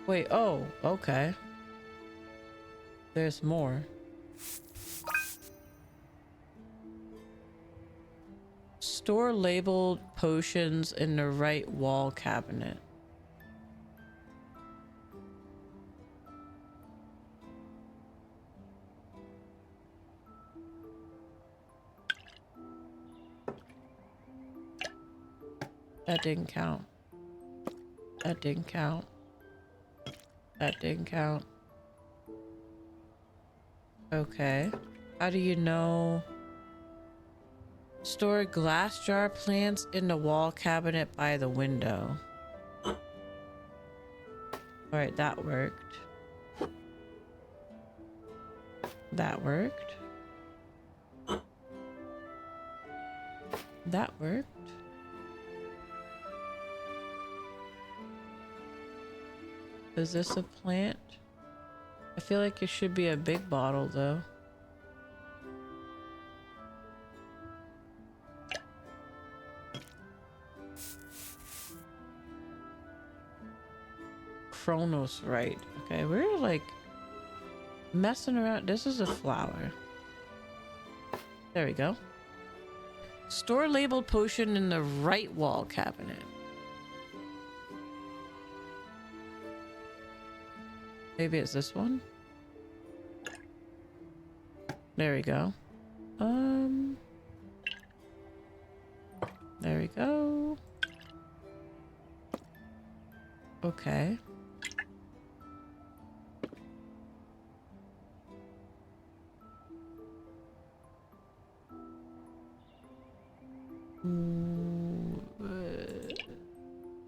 Wait, oh, okay. There's more. Store labeled potions in the right wall cabinet. That didn't count. That didn't count. That didn't count. Okay. How do you know? Store glass jar plants in the wall cabinet by the window. Alright, that worked. That worked. That worked. Is this a plant? I feel like it should be a big bottle though. Chronos, right. Okay, we're like messing around. This is a flower. There we go. Store labeled potion in the right wall cabinet. Maybe it's this one. There we go. There we go. Okay.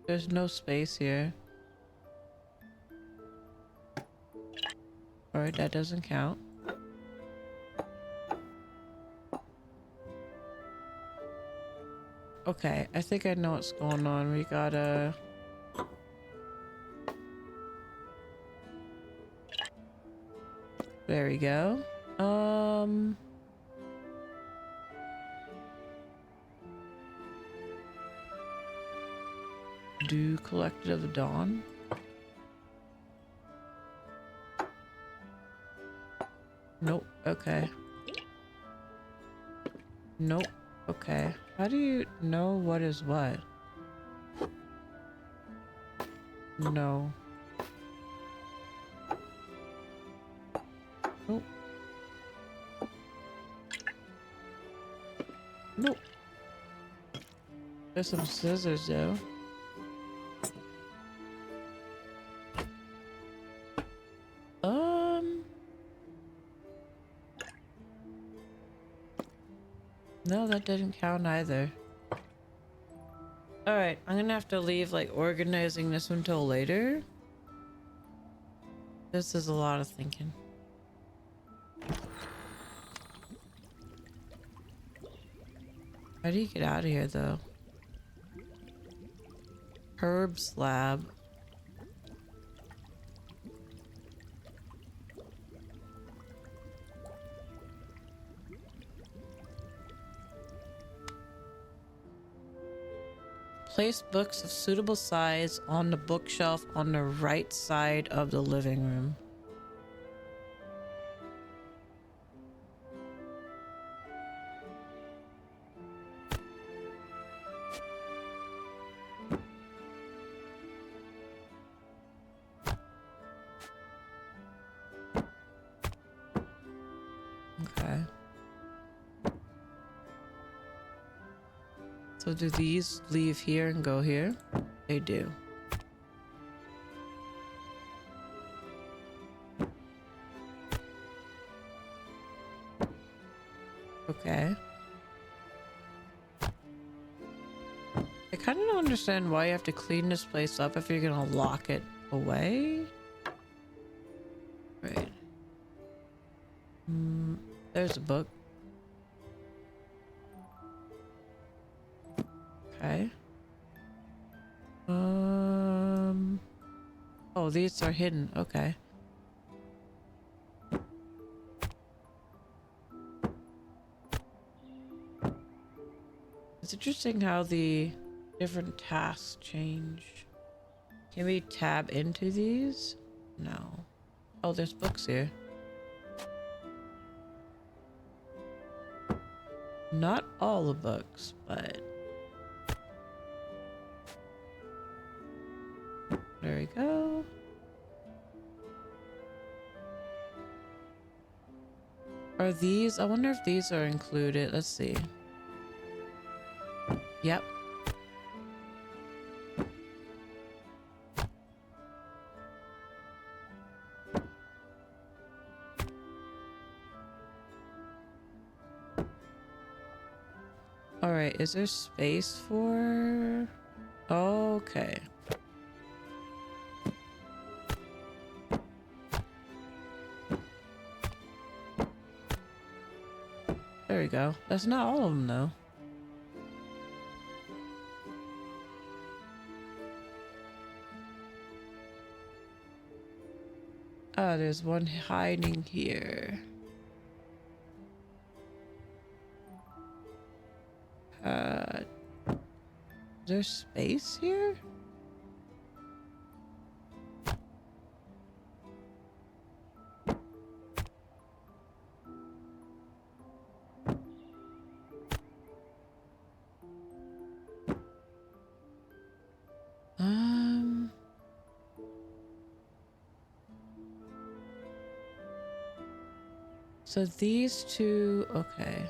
There's no space here. Alright, that doesn't count. Okay, I think I know what's going on. We gotta... There we go. Do Collective Dawn. Nope. Okay. Nope. Okay. How do you know what is what? No. Nope. Nope. There's some scissors though. No, that didn't count either. Alright, I'm gonna have to leave like organizing this until later. This is a lot of thinking. How do you get out of here though? Herb's lab. Place books of suitable size on the bookshelf on the right side of the living room. Okay. So do these leave here and go here? They do. Okay. I kind of don't understand why you have to clean this place up if you're gonna lock it away. Right. There's a book. Okay. Oh, these are hidden. Okay. It's interesting how the different tasks change. Can we tab into these? No. Oh, there's books here. Not all the books, but there we go. Are these? I wonder if these are included. Let's see. Yep. All right, is there space for... Okay. There we go. That's not all of them, though. Ah, there's one hiding here. Is there space here? So these two, okay.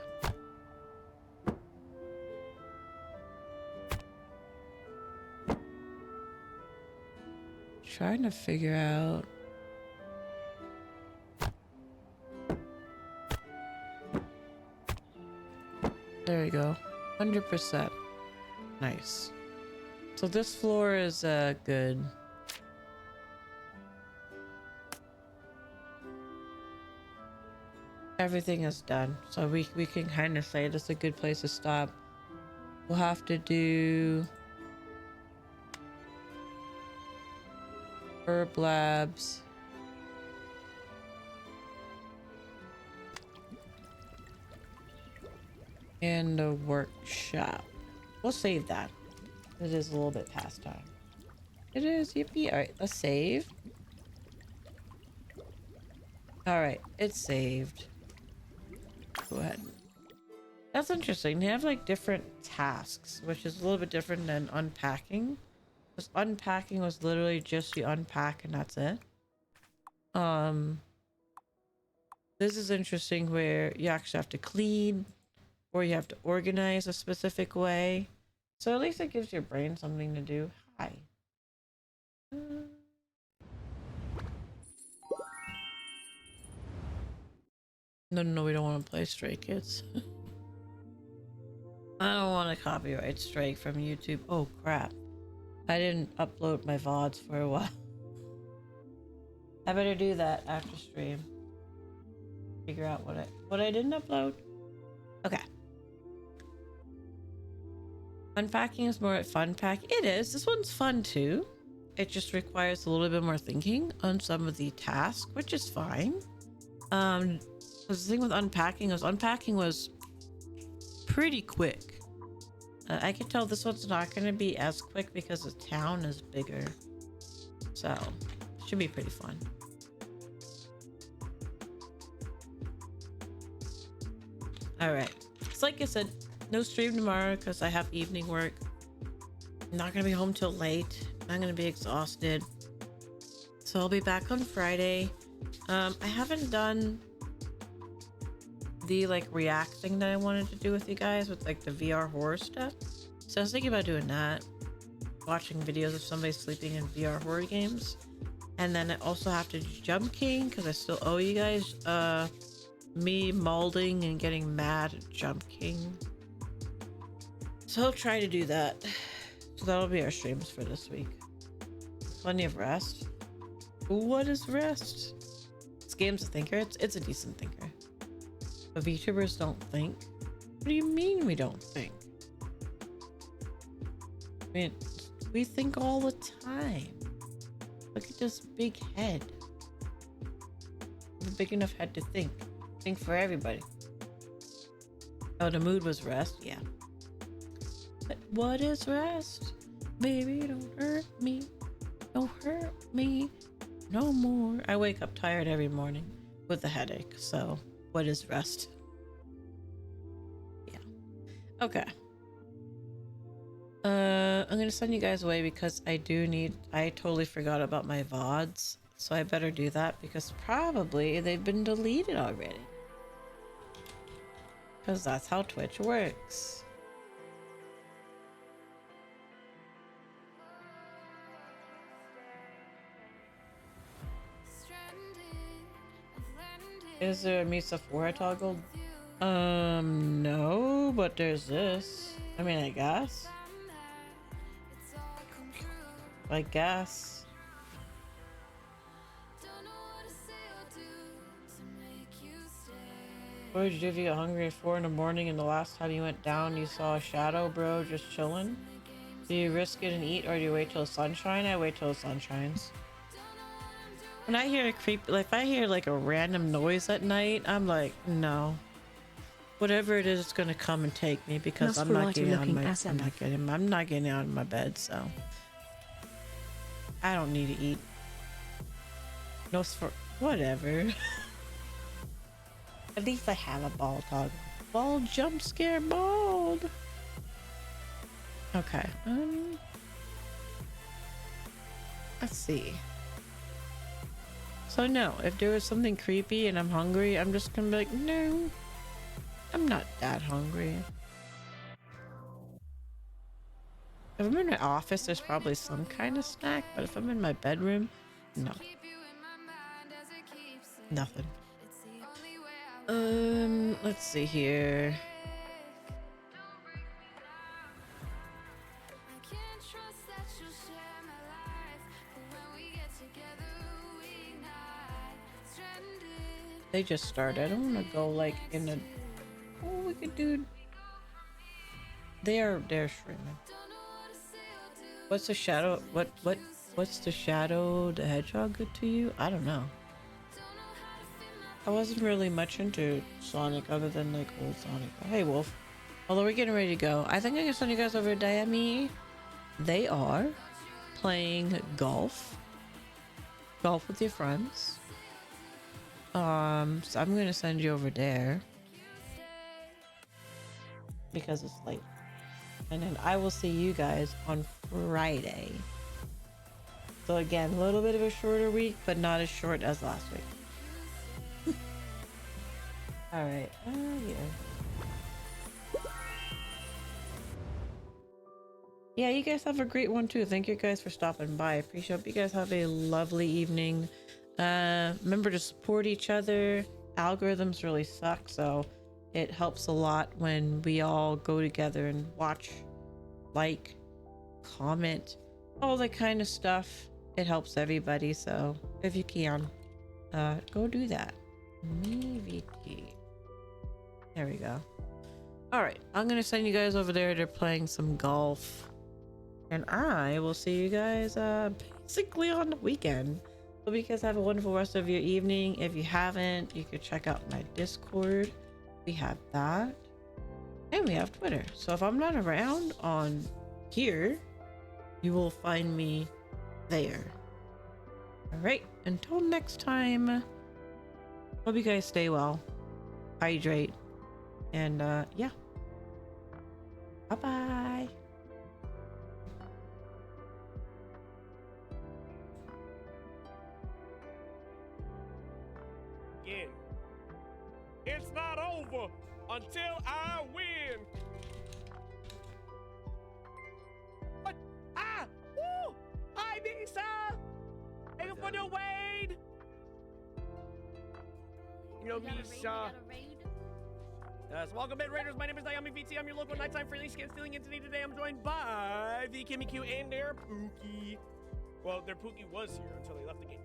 Trying to figure out. There we go. 100%. Nice. So this floor is good. Everything is done. So we can kind of say this is a good place to stop. We'll have to do herb labs. And the workshop. We'll save that. It is a little bit past time. It is, yippee. Alright, let's save. Alright, it's saved. Go ahead. That's interesting. They have like different tasks, which is a little bit different than unpacking. This unpacking was literally just you unpack and that's it. This is interesting where you actually have to clean or you have to organize a specific way. So at least it gives your brain something to do. Hi. No, we don't want to play Stray Kids. I don't want a copyright strike from YouTube. Oh crap. I didn't upload my VODs for a while. I better do that after stream. Figure out what I didn't upload. Okay. Unpacking is more fun pack. It is. This one's fun too. It just requires a little bit more thinking on some of the tasks, which is fine. The thing with unpacking was pretty quick. I can tell this one's not going to be as quick because the town is bigger. So, should be pretty fun. Alright. It's like I said, no stream tomorrow because I have evening work. I'm not going to be home till late. I'm going to be exhausted. So I'll be back on Friday. I haven't done the like reacting that I wanted to do with you guys with like the VR horror stuff. So I was thinking about doing that. Watching videos of somebody sleeping in VR horror games. And then I also have to do Jump King because I still owe you guys me molding and getting mad at Jump King. So I'll try to do that. So that'll be our streams for this week. Plenty of rest. What is rest? This game's a thinker. It's a decent thinker. But VTubers don't think. What do you mean we don't think? I mean, we think all the time. Look at this big head. A big enough head to think. Think for everybody. Oh, the mood was rest? Yeah. But what is rest? Baby, don't hurt me. Don't hurt me no more. I wake up tired every morning with a headache. So, what is rest? Yeah. Okay. I'm gonna send you guys away because I totally forgot about my VODs. So I better do that because probably they've been deleted already. Because that's how Twitch works. Is there a Misa 4 toggle? No, but there's this. I mean, I guess. I guess. What did you do if you get hungry at 4 in the morning and the last time you went down you saw a shadow, bro, just chilling? Do you risk it and eat or do you wait till the sun shines? I wait till the sun shines. When I hear a if I hear like a random noise at night, I'm like, no. Whatever it is, it's gonna come and take me because I'm not getting out of my bed, so I don't need to eat. No, for whatever. At least I have a ball toggle. Ball jump scare bald. Okay. Let's see. So no, if there was something creepy and I'm hungry, I'm just gonna be like, no, I'm not that hungry. If I'm in my office, there's probably some kind of snack, but if I'm in my bedroom, no. Nothing. Let's see here. They just started. I don't want to go like in a. Oh, we could do. They're streaming. What's the shadow? What's the Shadow the Hedgehog good to you? I don't know. I wasn't really much into Sonic other than like old Sonic. Hey Wolf. Although we're getting ready to go, I think I can send you guys over to Diami. They are playing golf. Golf with your friends. So I'm gonna send you over there because it's late. And then I will see you guys on Friday So again, a little bit of a shorter week, but not as short as last week. All right. Yeah, you guys have a great one too. Thank you guys for stopping by. I appreciate it. You guys have a lovely evening. Remember to support each other. Algorithms really suck, so it helps a lot when we all go together and watch, like, comment, all that kind of stuff. It helps everybody, so if you can, go do that. MeVT. There we go. All right, I'm gonna send you guys over there. They're playing some golf, and I will see you guys basically on the weekend. Hope you guys have a wonderful rest of your evening. If you haven't, you could check out my Discord. We have that, and we have Twitter. So if I'm not around on here, you will find me there. All right, until next time, hope you guys stay well, hydrate, and yeah, bye bye. Again, it's not over until I win. But woo! Hi, Nisa. Thank you for the raid. You know, Misha. Yes, welcome in, Raiders. My name is Naomi VT. I'm your local nighttime freely scan stealing entity. Today I'm joined by the Kimmy Q and their Pookie. Well, their Pookie was here until they left the game.